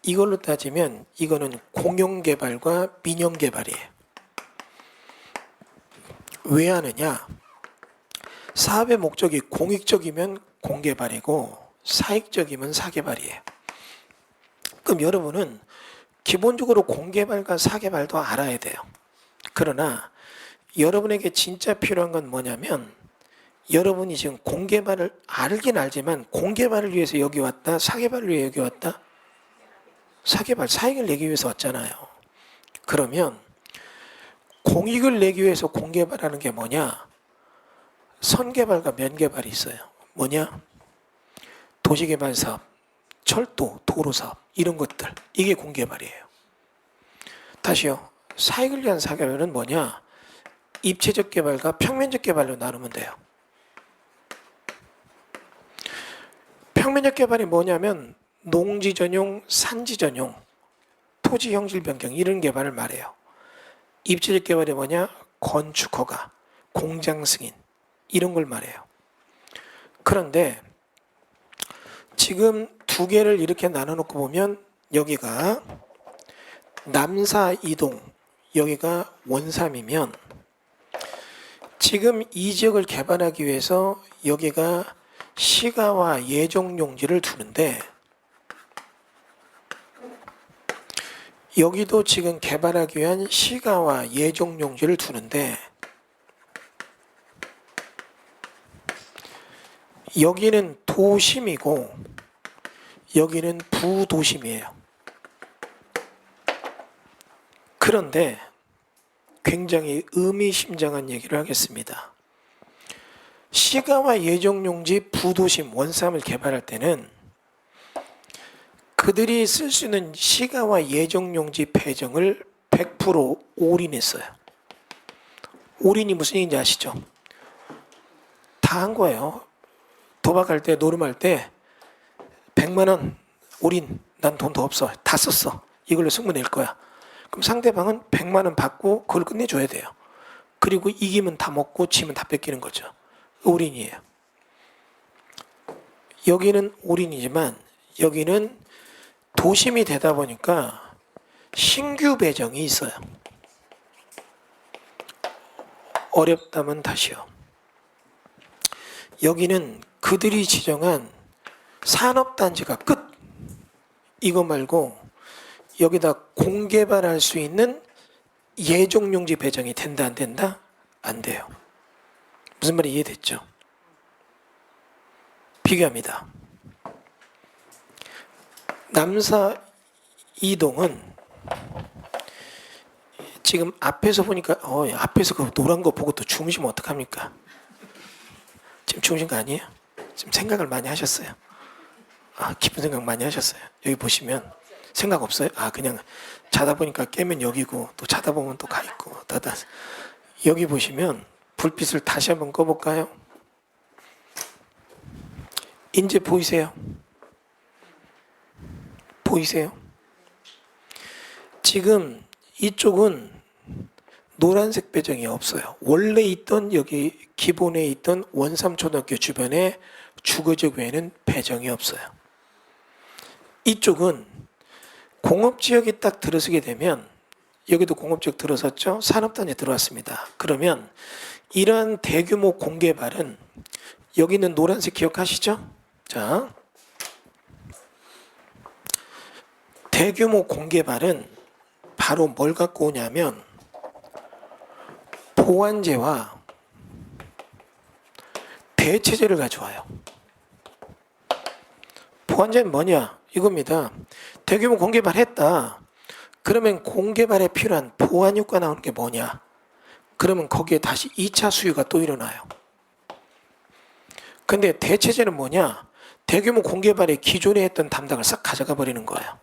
이걸로 따지면 이거는 공용개발과 민영개발이에요. 왜 하느냐? 사업의 목적이 공익적이면 공개발이고 사익적이면 사개발이에요. 그럼 여러분은 기본적으로 공개발과 사개발도 알아야 돼요. 그러나 여러분에게 진짜 필요한 건 뭐냐면 여러분이 지금 공개발을 알긴 알지만 공개발을 위해서 여기 왔다, 사개발을 위해 여기 왔다? 사개발, 사익을 내기 위해서 왔잖아요. 그러면 공익을 내기 위해서 공개발하는 게 뭐냐? 선개발과 면개발이 있어요. 뭐냐? 도시개발 사업, 철도, 도로 사업 이런 것들. 이게 공개발이에요. 다시요. 사익을 위한 사개발은 뭐냐? 입체적 개발과 평면적 개발로 나누면 돼요. 평면적 개발이 뭐냐면 농지 전용, 산지 전용, 토지 형질 변경 이런 개발을 말해요. 입체적 개발이 뭐냐? 건축 허가, 공장 승인 이런 걸 말해요. 그런데 지금 두 개를 이렇게 나눠놓고 보면 여기가 남사 이동, 여기가 원삼이면 지금 이 지역을 개발하기 위해서 여기가 시가와 예정용지를 두는데 여기도 지금 개발하기 위한 시가와 예정용지를 두는데 여기는 도심이고 여기는 부도심이에요. 그런데 굉장히 의미심장한 얘기를 하겠습니다. 시가와 예정용지 부도심 원삼을 개발할 때는 그들이 쓸 수 있는 시가와 예정용지 배정을 100% 올인했어요. 올인이 무슨 얘기인지 아시죠? 다 한 거예요. 도박할 때 노름할 때 100만 원 올인, 난 돈 더 없어. 다 썼어. 이걸로 승부 낼 거야. 그럼 상대방은 100만 원 받고 그걸 끝내줘야 돼요. 그리고 이기면 다 먹고 지면 다 뺏기는 거죠. 올인이에요. 여기는 올인이지만 여기는 도심이 되다 보니까 신규 배정이 있어요. 어렵다면 다시요. 여기는 그들이 지정한 산업단지가 끝. 이거 말고 여기다 공개발할 수 있는 예정용지 배정이 된다 안 된다? 안 돼요. 무슨 말이 이해됐죠? 비교합니다. 남사 이동은 지금 앞에서 보니까 앞에서 그 노란 거 보고 또 주무시면 어떡합니까? 지금 주무신 거 아니에요? 지금 생각을 많이 하셨어요. 깊은 생각 많이 하셨어요. 여기 보시면 생각 없어요? 그냥 자다 보니까 깨면 여기고 또 자다 보면 또 가 있고 여기 보시면 불빛을 다시 한번 꺼볼까요? 이제 보이세요? 보이세요? 지금 이쪽은 노란색 배정이 없어요. 원래 있던 여기 기본에 있던 원삼초등학교 주변에 주거지역 외에는 배정이 없어요. 이쪽은 공업지역이 딱 들어서게 되면 여기도 공업지역 들어섰죠? 산업단지 들어왔습니다. 그러면 이러한 대규모 공개발은 여기 있는 노란색 기억하시죠? 자, 대규모 공개발은 바로 뭘 갖고 오냐면 보완제와 대체제를 가져와요. 보완제는 뭐냐? 이겁니다. 대규모 공개발 했다. 그러면 공개발에 필요한 보완 효과 나오는 게 뭐냐? 그러면 거기에 다시 2차 수요가 또 일어나요. 근데 대체제는 뭐냐? 대규모 공개발에 기존에 했던 담당을 싹 가져가 버리는 거예요.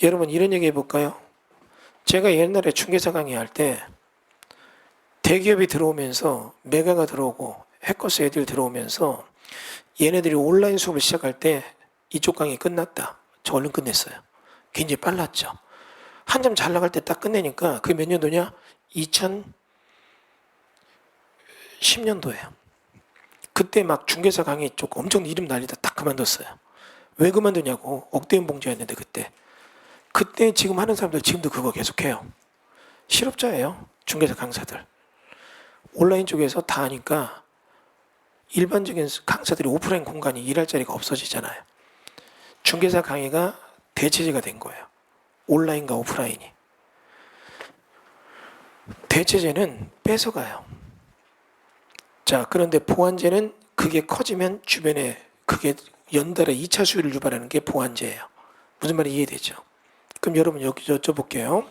여러분 이런 얘기 해볼까요? 제가 옛날에 중개사 강의할 때 대기업이 들어오면서 메가가 들어오고 해커스 애들 들어오면서 얘네들이 온라인 수업을 시작할 때 이쪽 강의 끝났다. 저 얼른 끝냈어요. 굉장히 빨랐죠. 한참 잘 나갈 때 딱 끝내니까 그게 몇 년도냐? 2010년도에요. 그때 막 중개사 강의 쪽 엄청 이름 날리다 딱 그만뒀어요. 왜 그만두냐고. 억대음 봉제였는데 그때 지금 하는 사람들 지금도 그거 계속해요. 실업자예요. 중개사 강사들. 온라인 쪽에서 다 하니까 일반적인 강사들이 오프라인 공간이 일할 자리가 없어지잖아요. 중개사 강의가 대체제가 된 거예요. 온라인과 오프라인이. 대체제는 뺏어가요. 자, 그런데 보완제는 그게 커지면 주변에 그게 연달아 2차 수요를 유발하는 게 보완제예요. 무슨 말이 이해되죠? 그럼 여러분 여기 여쭤볼게요.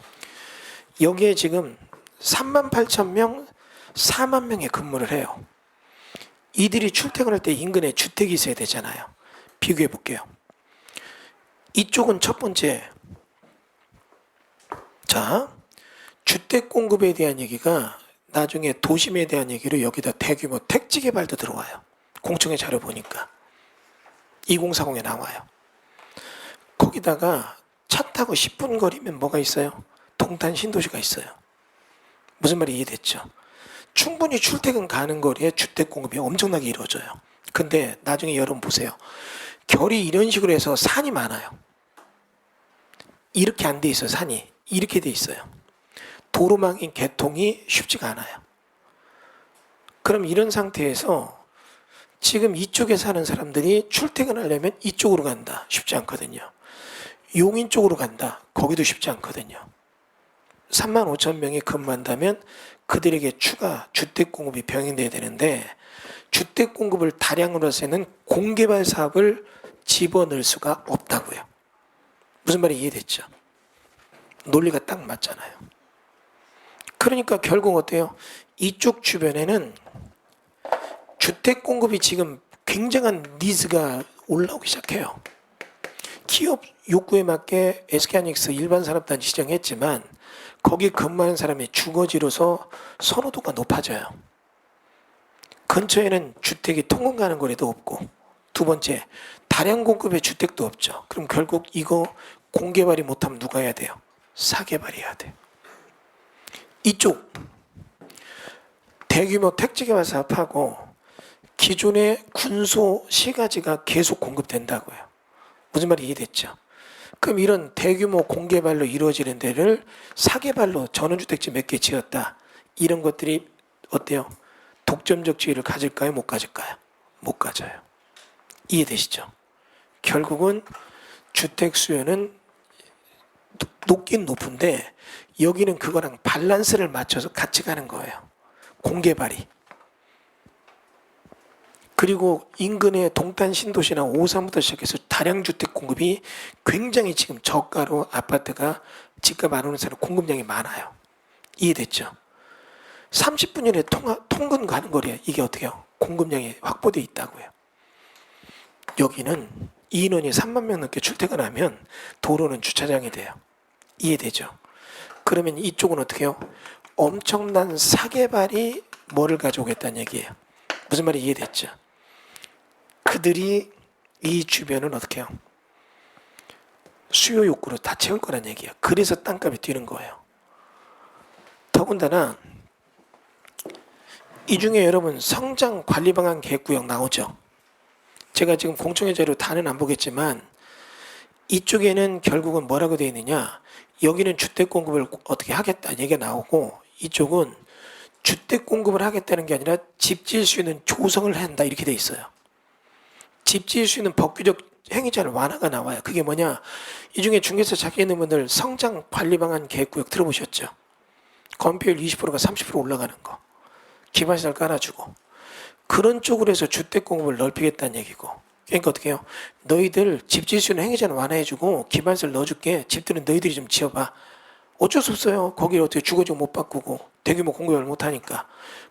여기에 지금 38,000명, 4만 명이 근무를 해요. 이들이 출퇴근할 때 인근에 주택이 있어야 되잖아요. 비교해 볼게요. 이쪽은 첫 번째. 자, 주택 공급에 대한 얘기가 나중에 도심에 대한 얘기로 여기다 대규모 택지 개발도 들어와요. 공청회 자료 보니까 2040에 나와요. 거기다가 차 타고 10분 거리면 뭐가 있어요? 동탄 신도시가 있어요. 무슨 말이 이해됐죠? 충분히 출퇴근 가는 거리에 주택 공급이 엄청나게 이루어져요. 근데 나중에 여러분 보세요. 결이 이런 식으로 해서 산이 많아요. 이렇게 안 돼 있어요. 산이 이렇게 돼 있어요. 도로망인 개통이 쉽지가 않아요. 그럼 이런 상태에서 지금 이쪽에 사는 사람들이 출퇴근하려면 이쪽으로 간다. 쉽지 않거든요. 용인 쪽으로 간다. 거기도 쉽지 않거든요. 35,000명이 근무한다면 그들에게 추가 주택 공급이 병행돼야 되는데 주택 공급을 다량으로 해서는 공개발 사업을 집어넣을 수가 없다고요. 무슨 말이 이해됐죠? 논리가 딱 맞잖아요. 그러니까 결국 어때요? 이쪽 주변에는 주택 공급이 지금 굉장한 니즈가 올라오기 시작해요. 기업 욕구에 맞게 SK하이닉스 일반 산업단지 지정했지만 거기 근무하는 사람의 주거지로서 선호도가 높아져요. 근처에는 주택이 통근 가는 거리도 없고 두 번째 다량 공급의 주택도 없죠. 그럼 결국 이거 공개발이 못하면 누가 해야 돼요? 사개발해야 돼요. 이쪽 대규모 택지 개발 사업하고 기존의 군소 시가지가 계속 공급된다고요. 무슨 말이 이해됐죠? 그럼 이런 대규모 공개발로 이루어지는 데를 사개발로 전원주택지 몇 개 지었다. 이런 것들이 어때요? 독점적 지위를 가질까요? 못 가질까요? 못 가져요. 이해되시죠? 결국은 주택 수요는 높긴 높은데 여기는 그거랑 밸런스를 맞춰서 같이 가는 거예요. 공개발이. 그리고 인근의 동탄 신도시나 오산부터 시작해서 다량 주택 공급이 굉장히 지금 저가로 아파트가 집값 안 오는 사람 공급량이 많아요. 이해됐죠? 30분 이내 통근 가는 거리에 이게 어떻게 해요? 공급량이 확보되어 있다고요. 여기는 인원이 3만 명 넘게 출퇴근하면 도로는 주차장이 돼요. 이해되죠? 그러면 이쪽은 어떻게 해요? 엄청난 사개발이 뭐를 가져오겠다는 얘기예요. 무슨 말이 이해됐죠? 그들이 이 주변은 어떻게 해요? 수요 욕구로 다 채울 거란 얘기예요. 그래서 땅값이 뛰는 거예요. 더군다나 이 중에 여러분 성장 관리 방안 계획구역 나오죠. 제가 지금 공청회 자료 다는 안 보겠지만 이쪽에는 결국은 뭐라고 되어 있느냐, 여기는 주택 공급을 어떻게 하겠다 얘기가 나오고 이쪽은 주택 공급을 하겠다는 게 아니라 집 지을 수 있는 조성을 한다 이렇게 돼 있어요. 집 지을 수 있는 법규적 행위자는 완화가 나와요. 그게 뭐냐, 이 중에 중개사 자기 있는 분들 성장 관리 방안 계획구역 들어보셨죠? 건폐율 20%가 30% 올라가는 거, 기반시설 깔아주고 그런 쪽으로 해서 주택 공급을 넓히겠다는 얘기고. 그러니까 어떻게 해요? 너희들 집 지을 수 있는 행위자는 완화해주고 기반시설 넣어줄게. 집들은 너희들이 좀 지어봐. 어쩔 수 없어요. 거기를 어떻게 주거지역 못 바꾸고 대규모 공급을 못하니까.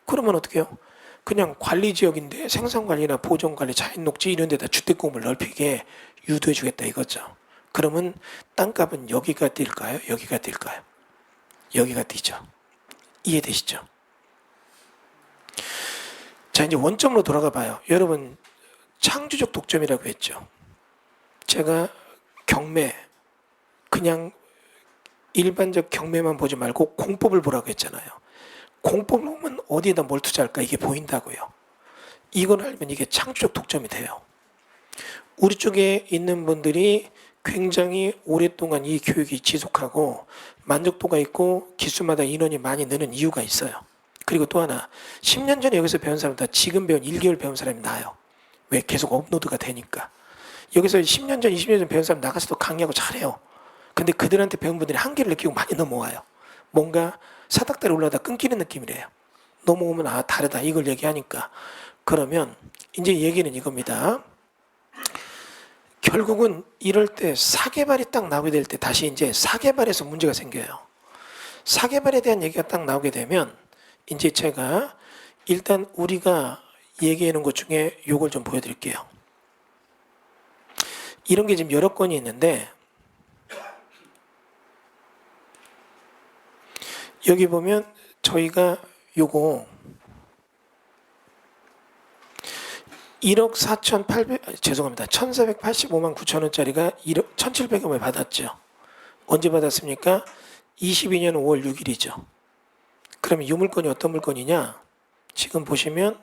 그러면 어떻게 해요? 그냥 관리지역인데 생산관리나 보존관리, 자연녹지 이런 데다 주택 공급을 넓히게 유도해주겠다 이거죠. 그러면 땅값은 여기가 뛸까요? 여기가 뛸까요? 여기가 뛰죠. 이해되시죠? 자, 이제 원점으로 돌아가 봐요. 여러분 창조적 독점이라고 했죠. 제가 경매, 그냥 일반적 경매만 보지 말고 공법을 보라고 했잖아요. 공법을 보면 어디에다 뭘 투자할까 이게 보인다고요. 이걸 알면 이게 창조적 독점이 돼요. 우리 쪽에 있는 분들이 굉장히 오랫동안 이 교육이 지속하고 만족도가 있고 기수마다 인원이 많이 느는 이유가 있어요. 그리고 또 하나 10년 전에 여기서 배운 사람보다 지금 배운 1개월 배운 사람이 나아요. 왜? 계속 업로드가 되니까. 여기서 10년 전 20년 전 배운 사람 나가서도 강의하고 잘해요. 근데 그들한테 배운 분들이 한계를 느끼고 많이 넘어와요. 뭔가 사닥다리 올라가다 끊기는 느낌이래요. 넘어오면 아 다르다 이걸 얘기하니까. 그러면 이제 얘기는 이겁니다. 결국은 이럴 때 사개발이 딱 나오게 될 때 다시 이제 사개발에서 문제가 생겨요. 사개발에 대한 얘기가 딱 나오게 되면 이제 제가 일단 우리가 얘기해 놓은 것 중에 요걸 좀 보여드릴게요. 이런 게 지금 여러 건이 있는데 여기 보면 저희가 요거 1억 4,800 죄송합니다. 1,485만 9천 원짜리가 1억 1,700원에 받았죠. 언제 받았습니까? 22년 5월 6일이죠. 그러면 이 물건이 어떤 물건이냐? 지금 보시면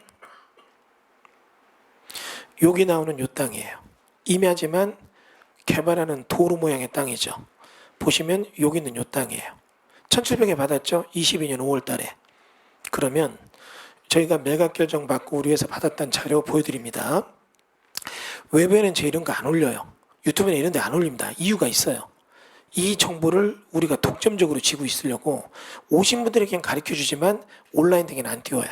여기 나오는 요 땅이에요. 임야지만 개발하는 도로 모양의 땅이죠. 보시면 여기 있는 요 땅이에요. 1,700에 받았죠. 22년 5월 달에. 그러면 저희가 매각 결정 받고 우리 회사 받았다는 자료 보여드립니다. 웹에는 제 이런 거 안 올려요. 유튜브에 이런 데 안 올립니다. 이유가 있어요. 이 정보를 우리가 독점적으로 쥐고 있으려고 오신 분들에게는 가르쳐주지만 온라인 등에는 안 띄워요.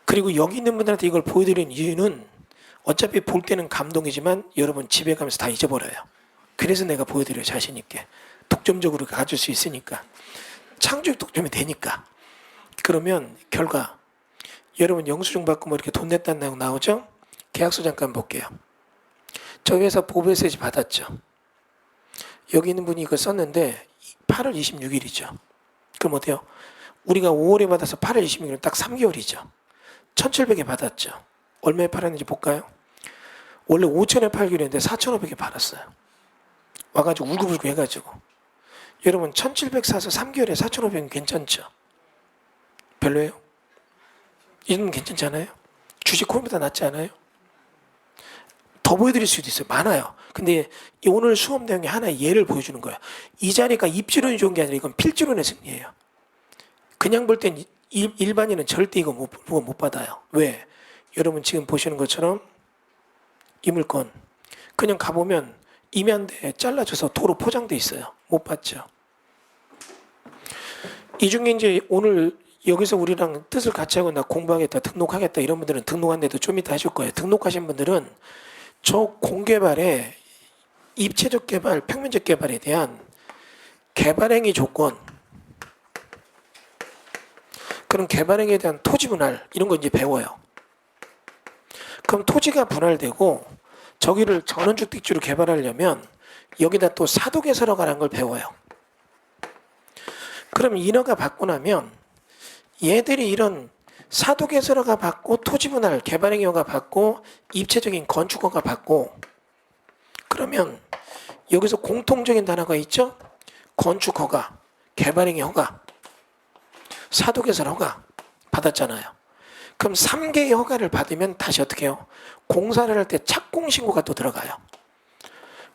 그리고 여기 있는 분들한테 이걸 보여드리는 이유는 어차피 볼 때는 감동이지만 여러분 집에 가면서 다 잊어버려요. 그래서 내가 보여드려요. 자신 있게. 독점적으로 가질 수 있으니까. 창조적 독점이 되니까. 그러면 결과 여러분 영수증 받고 뭐 이렇게 돈 냈다는 나오죠? 계약서 잠깐 볼게요. 저희 회사 보배세지 받았죠. 여기 있는 분이 이거 썼는데 8월 26일이죠. 그럼 어때요? 우리가 5월에 받아서 8월 26일은 딱 3개월이죠. 1,700에 받았죠. 얼마에 팔았는지 볼까요? 원래 5,000에 팔기로 했는데 4,500에 팔았어요. 와가지고 울고불고 해가지고. 여러분 1,700 사서 3개월에 4,500은 괜찮죠? 별로예요? 이건 괜찮잖아요? 주식 코인보다 낫지 않아요? 더 보여드릴 수도 있어요. 많아요. 근데 오늘 수업 내용에 하나의 예를 보여주는 거예요. 이 자리가 입지론이 좋은 게 아니라 이건 필지론의 승리예요. 그냥 볼 땐 일반인은 절대 이거 못 받아요. 왜? 여러분 지금 보시는 것처럼 이 물건 그냥 가보면 임야인데 잘라줘서 도로 포장돼 있어요. 못 받죠. 이 중에 이제 오늘 여기서 우리랑 뜻을 같이 하고 나 공부하겠다, 등록하겠다 이런 분들은 등록한데도 좀 이따 하실 거예요. 등록하신 분들은 저 공개발에 입체적 개발, 평면적 개발에 대한 개발행위 조건, 그런 개발행위에 대한 토지 분할 이런 거 이제 배워요. 그럼 토지가 분할되고 저기를 전원주택지로 개발하려면 여기다 또 사도개설허가라는 걸 배워요. 그럼 인허가 받고 나면 얘들이 이런 사도개설허가 받고 토지분할 개발행위 허가 받고 입체적인 건축허가 받고 그러면 여기서 공통적인 단어가 있죠? 건축허가, 개발행위 허가, 사도개설 허가 받았잖아요. 그럼 3개의 허가를 받으면 다시 어떻게 해요? 공사를 할 때 착공신고가 또 들어가요.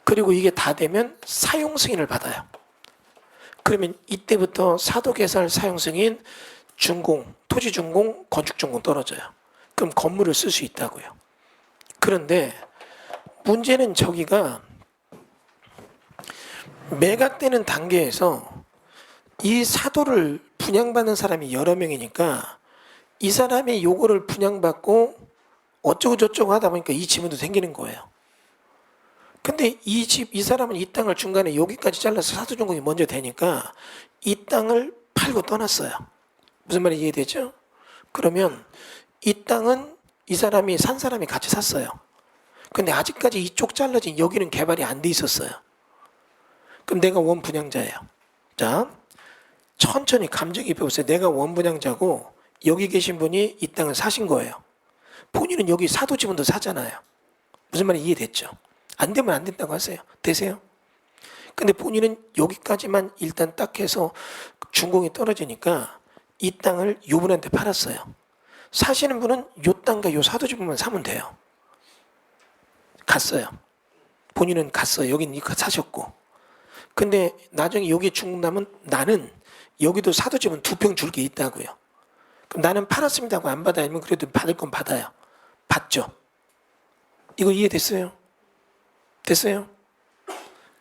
그리고 이게 다 되면 사용승인을 받아요. 그러면 이때부터 사도개설 사용승인 준공, 토지 준공, 건축 준공 떨어져요. 그럼 건물을 쓸 수 있다고요. 그런데 문제는 저기가 매각되는 단계에서 이 사도를 분양받는 사람이 여러 명이니까 이 사람이 요거를 분양받고 어쩌고 저쩌고 하다 보니까 이 지문도 생기는 거예요. 근데 이 사람은 이 땅을 중간에 여기까지 잘라서 사도 준공이 먼저 되니까 이 땅을 팔고 떠났어요. 무슨 말인지 이해되죠? 그러면 이 땅은 이 사람이 산 사람이 같이 샀어요. 근데 아직까지 이쪽 잘라진 여기는 개발이 안 돼 있었어요. 그럼 내가 원 분양자예요. 자, 천천히 감정이입해 보세요. 내가 원 분양자고 여기 계신 분이 이 땅을 사신 거예요. 본인은 여기 사도 지분도 사잖아요. 무슨 말인지 이해됐죠? 안 되면 안 된다고 하세요. 되세요? 근데 본인은 여기까지만 일단 딱 해서 준공이 떨어지니까 이 땅을 요 분한테 팔았어요. 사시는 분은 요 땅과 요 사도지부만 사면 돼요. 갔어요. 본인은 갔어요. 여긴 이거 사셨고. 근데 나중에 여기 죽는다면 나는 여기도 사도집은 2평 줄 게 있다고요. 그럼 나는 팔았습니다 하고 안 받아요? 아니면 그래도 받을 건 받아요? 받죠. 이거 이해됐어요? 됐어요?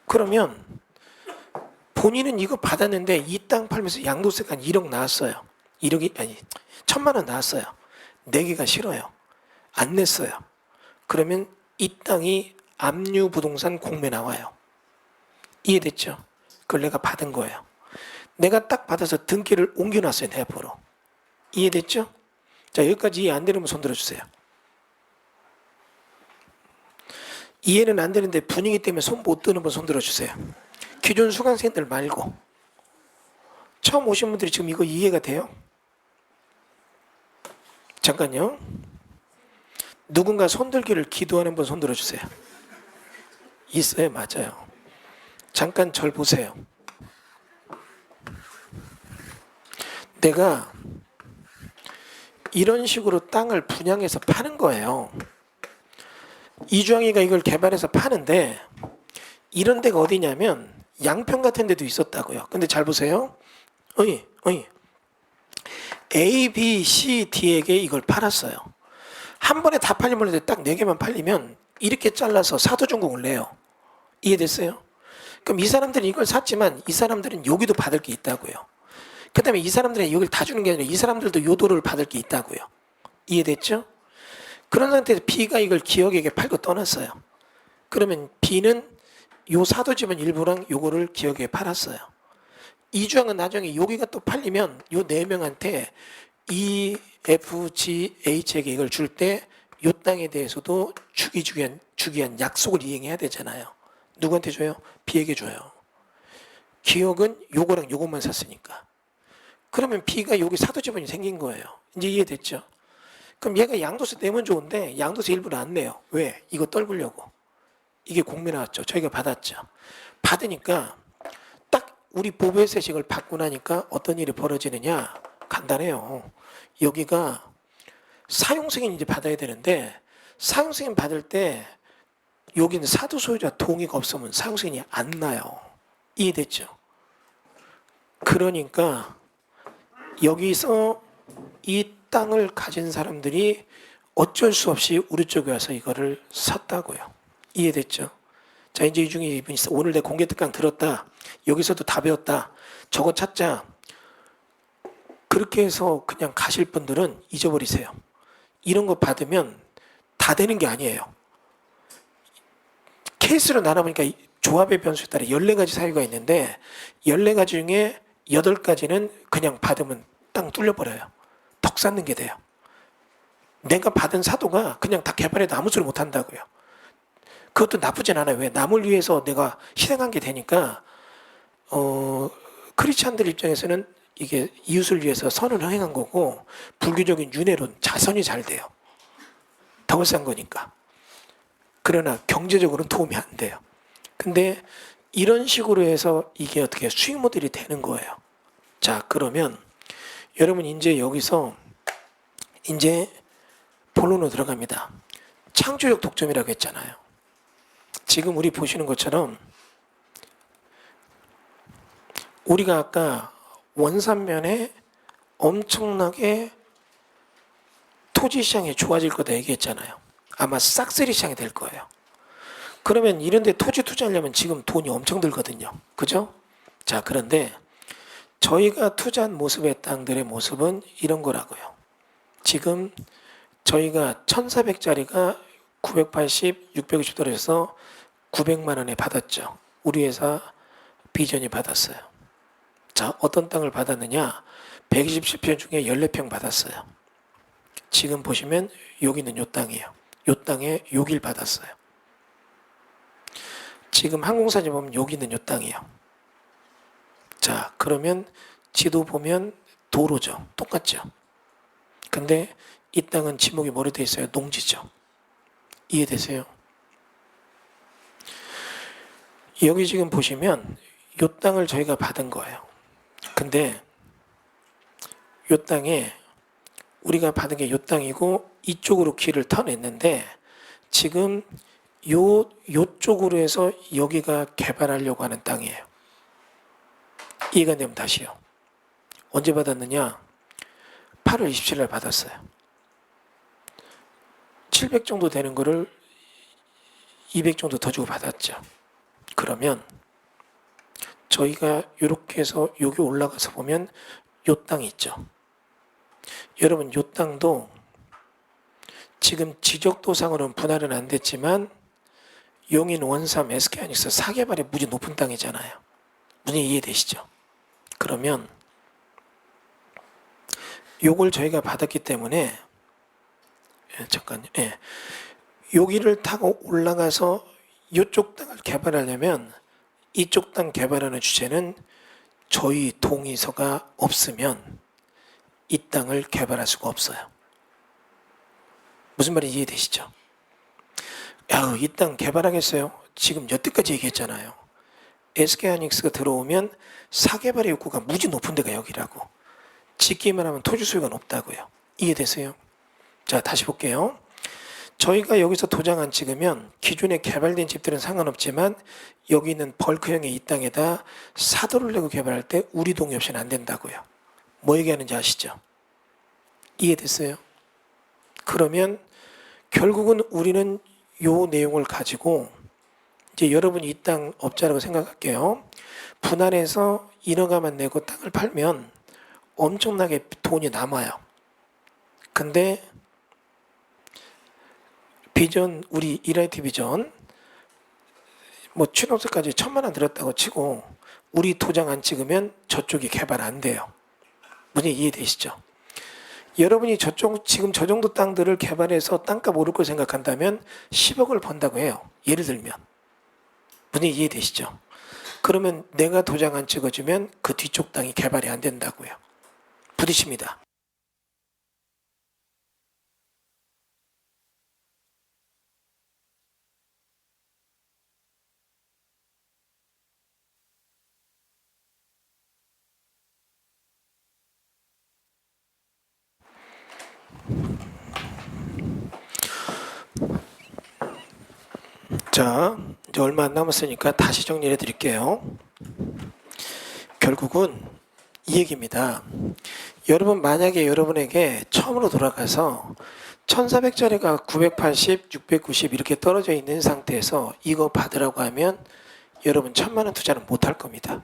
그러면 본인은 이거 받았는데 이 땅 팔면서 양도세가 한 1억 나왔어요. 1억이 아니 1,000만 원 나왔어요. 내기가 싫어요. 안 냈어요. 그러면 이 땅이 압류부동산 공매 나와요. 이해됐죠? 그걸 내가 받은 거예요. 내가 딱 받아서 등기를 옮겨놨어요. 내 앞으로. 이해됐죠? 자, 여기까지 이해 안 되는 분 손 들어주세요. 이해는 안 되는데 분위기 때문에 손 못 드는 분 손 들어주세요. 기존 수강생들 말고 처음 오신 분들이 지금 이거 이해가 돼요? 잠깐요. 누군가 손들기를 기도하는 분 손 들어주세요. 있어요? 맞아요. 잠깐 절 보세요. 내가 이런 식으로 땅을 분양해서 파는 거예요. 이주영이가 이걸 개발해서 파는데 이런 데가 어디냐면 양평 같은 데도 있었다고요. 근데 잘 보세요. A, B, C, D에게 이걸 팔았어요. 한 번에 다 팔리면 되는데 딱 4개만 팔리면 이렇게 잘라서 사도전공을 내요. 이해됐어요? 그럼 이 사람들은 이걸 샀지만 이 사람들은 여기도 받을 게 있다고요. 그 다음에 이 사람들은 여기를 다 주는 게 아니라 이 사람들도 요도를 받을 게 있다고요. 이해됐죠? 그런 상태에서 B가 이걸 기업에게 팔고 떠났어요. 그러면 B는 요 사도집은 일부랑 요거를 기업에게 팔았어요. 이주영은 나중에 여기가 또 팔리면 요 4명한테 E, F, G, H에게 이걸 줄 때 요 땅에 대해서도 주기한 약속을 이행해야 되잖아요. 누구한테 줘요? B에게 줘요. 기업은 요거랑 요것만 샀으니까. 그러면 B가 여기 사도지분이 생긴 거예요. 이제 이해됐죠? 그럼 얘가 양도세 내면 좋은데 양도세 일부를 안 내요. 왜? 이거 떨구려고. 이게 공매 나왔죠. 저희가 받았죠. 받으니까 딱 우리 보배세식을 받고 나니까 어떤 일이 벌어지느냐? 간단해요. 여기가 사용승인 이제 받아야 되는데 사용승인 받을 때 여기는 사도 소유자 동의가 없으면 사용승인이 안 나요. 이해됐죠? 그러니까 여기서 이 땅을 가진 사람들이 어쩔 수 없이 우리 쪽에 와서 이거를 샀다고요. 이해됐죠? 자, 이제 이 중에 이분이 있어. 오늘 내 공개 특강 들었다. 여기서도 다 배웠다. 저거 찾자. 그렇게 해서 그냥 가실 분들은 잊어버리세요. 이런 거 받으면 다 되는 게 아니에요. 케이스로 나눠보니까 조합의 변수에 따라 14가지 사유가 있는데 14가지 중에 8가지는 그냥 받으면 땅 뚫려버려요. 덕 쌓는 게 돼요. 내가 받은 사도가 그냥 다 개발해도 아무 소리 못한다고요. 그것도 나쁘진 않아요. 왜? 남을 위해서 내가 희생한 게 되니까 크리스찬들 입장에서는 이게 이웃을 위해서 선을 행한 거고 불교적인 윤회론 자선이 잘 돼요. 덕을 쌓은 거니까. 그러나 경제적으로는 도움이 안 돼요. 근데 이런 식으로 해서 이게 어떻게 수익 모델이 되는 거예요. 자, 그러면 여러분 이제 여기서 이제 본론으로 들어갑니다. 창조적 독점이라고 했잖아요. 지금 우리 보시는 것처럼 우리가 아까 원산면에 엄청나게 토지 시장이 좋아질 거다 얘기했잖아요. 아마 싹쓸이 시장이 될 거예요. 그러면 이런 데 토지 투자하려면 지금 돈이 엄청 들거든요. 그죠? 자, 그런데 저희가 투자한 모습의 땅들의 모습은 이런 거라고요. 지금 저희가 1,400짜리가 980, 660 떨어져서 900만 원에 받았죠. 우리 회사 비전이 받았어요. 자, 어떤 땅을 받았느냐? 127평 중에 14평 받았어요. 지금 보시면 여기는 요 땅이에요. 요 땅에 여길 받았어요. 지금 항공사진 보면 여기는 요 땅이에요. 자, 그러면 지도 보면 도로죠. 똑같죠. 근데 이 땅은 지목이 뭐로 돼 있어요? 농지죠. 이해되세요? 여기 지금 보시면 요 땅을 저희가 받은 거예요. 근데 요 땅에 우리가 받은 게 요 땅이고 이쪽으로 길을 터냈는데 지금 요쪽으로 해서 여기가 개발하려고 하는 땅이에요. 이해가 되면 다시요. 언제 받았느냐? 8월 27일 날 받았어요. 700 정도 되는 거를 200 정도 더 주고 받았죠. 그러면 저희가 이렇게 해서 여기 올라가서 보면 요 땅 있죠. 여러분 요 땅도 지금 지적도상으로는 분할은 안 됐지만 용인 원삼 SK하이닉스 4개발이 무지 높은 땅이잖아요. 무슨 이해되시죠? 그러면 요걸 저희가 받았기 때문에 잠깐요. 여기를 타고 올라가서 이쪽 땅을 개발하려면 이쪽 땅 개발하는 주체는 저희 동의서가 없으면 이 땅을 개발할 수가 없어요. 무슨 말인지 이해되시죠? 야, 이 땅 개발하겠어요? 지금 여태까지 얘기했잖아요. SK하이닉스가 들어오면 4개발의 욕구가 무지 높은 데가 여기라고. 짓기만 하면 토지 수요가 높다고요. 이해되세요? 자, 다시 볼게요. 저희가 여기서 도장 안 찍으면 기존에 개발된 집들은 상관없지만 여기 있는 벌크형의 이 땅에다 사도를 내고 개발할 때 우리 동의 없이는 안 된다고요. 뭐 얘기하는지 아시죠? 이해됐어요? 그러면 결국은 우리는 요 내용을 가지고 이제 여러분이 이 땅 업자라고 생각할게요. 분할해서 인허가만 내고 땅을 팔면 엄청나게 돈이 남아요. 근데 비전, 우리 이라이트 비전 뭐 취업서까지 1,000만 원 들었다고 치고 우리 도장 안 찍으면 저쪽이 개발 안 돼요. 무슨 이해되시죠? 여러분이 저쪽 지금 저 정도 땅들을 개발해서 땅값 오를 걸 생각한다면 10억을 번다고 해요. 예를 들면. 무슨 이해되시죠? 그러면 내가 도장 안 찍어주면 그 뒤쪽 땅이 개발이 안 된다고요. 부딪힙니다. 자, 이제 얼마 안 남았으니까 다시 정리해 드릴게요. 결국은 이 얘기입니다. 여러분 만약에 여러분에게 처음으로 돌아가서 1400짜리가 980, 690 이렇게 떨어져 있는 상태에서 이거 받으라고 하면 여러분 1,000만 원 투자는 못할 겁니다.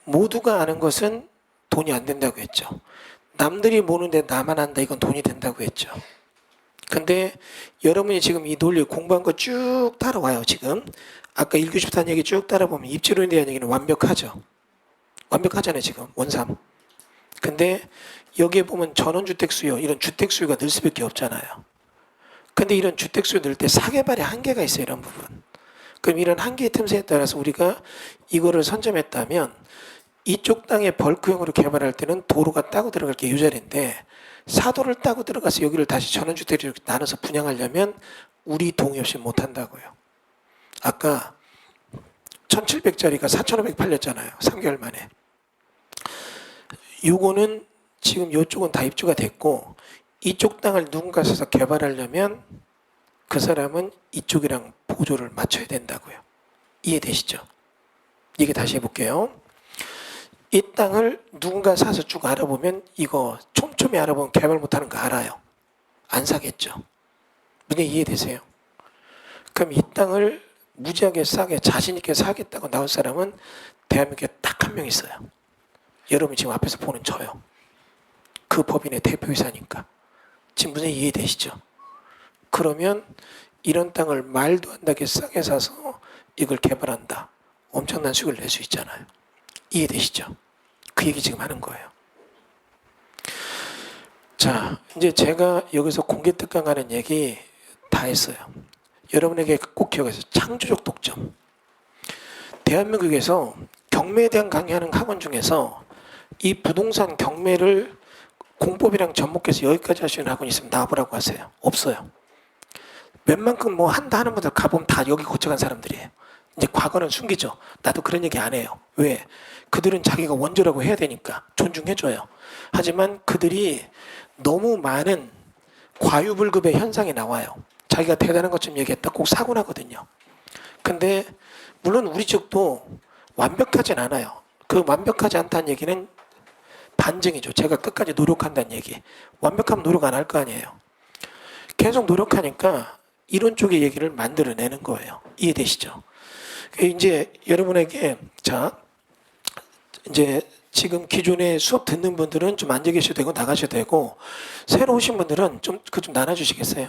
모두가 아는 것은 돈이 안 된다고 했죠. 남들이 모르는데 나만 안다 이건 돈이 된다고 했죠. 근데 여러분이 지금 이 논리 공부한 거 쭉 따라와요. 지금 아까 1교시부터 한 얘기 쭉 따라보면 입지론에 대한 얘기는 완벽하죠. 완벽하잖아요. 지금 원삼. 근데 여기에 보면 전원주택 수요 이런 주택 수요가 늘 수밖에 없잖아요. 근데 이런 주택 수요 늘 때 4개발의 한계가 있어요. 이런 부분. 그럼 이런 한계의 틈새에 따라서 우리가 이거를 선점했다면 이쪽 땅에 벌크형으로 개발할 때는 도로가 따고 들어갈 게 이 자리인데 사도를 따고 들어가서 여기를 다시 전원주택으로 이렇게 나눠서 분양하려면 우리 동의 없이 못한다고요. 아까 1700짜리가 4500 팔렸잖아요. 3개월 만에. 요거는 지금 요쪽은 다 입주가 됐고 이쪽 땅을 누군가 사서 개발하려면 그 사람은 이쪽이랑 보조를 맞춰야 된다고요. 이해되시죠? 얘기 다시 해볼게요. 이 땅을 누군가 사서 쭉 알아보면 이거 촘촘히 알아보면 개발 못하는 거 알아요. 안 사겠죠. 문제 이해되세요? 그럼 이 땅을 무지하게 싸게 자신 있게 사겠다고 나올 사람은 대한민국에 딱 한 명 있어요. 여러분이 지금 앞에서 보는 저요. 그 법인의 대표이사니까. 지금 문제 이해되시죠? 그러면 이런 땅을 말도 안 되게 싸게 사서 이걸 개발한다. 엄청난 수익을 낼 수 있잖아요. 이해되시죠? 그 얘기 지금 하는 거예요. 자, 이제 제가 여기서 공개특강하는 얘기 다 했어요. 여러분에게 꼭 기억하세요. 창조적 독점. 대한민국에서 경매에 대한 강의하는 학원 중에서 이 부동산 경매를 공법이랑 접목해서 여기까지 할 수 있는 학원이 있으면 나와보라고 하세요. 없어요. 웬만큼 뭐 한다 하는 분들 가보면 다 여기 거쳐간 사람들이에요. 이제 과거는 숨기죠. 나도 그런 얘기 안 해요. 왜? 그들은 자기가 원조라고 해야 되니까 존중해줘요. 하지만 그들이 너무 많은 과유불급의 현상이 나와요. 자기가 대단한 것처럼 얘기했다 꼭 사고 나거든요. 근데 물론 우리 쪽도 완벽하진 않아요. 그 완벽하지 않다는 얘기는 반증이죠. 제가 끝까지 노력한다는 얘기. 완벽하면 노력 안 할 거 아니에요. 계속 노력하니까 이론 쪽의 얘기를 만들어내는 거예요. 이해되시죠? 이제 여러분에게 자 이제 지금 기존에 수업 듣는 분들은 좀 앉아 계셔도 되고 나가셔도 되고 새로 오신 분들은 좀 나눠주시겠어요?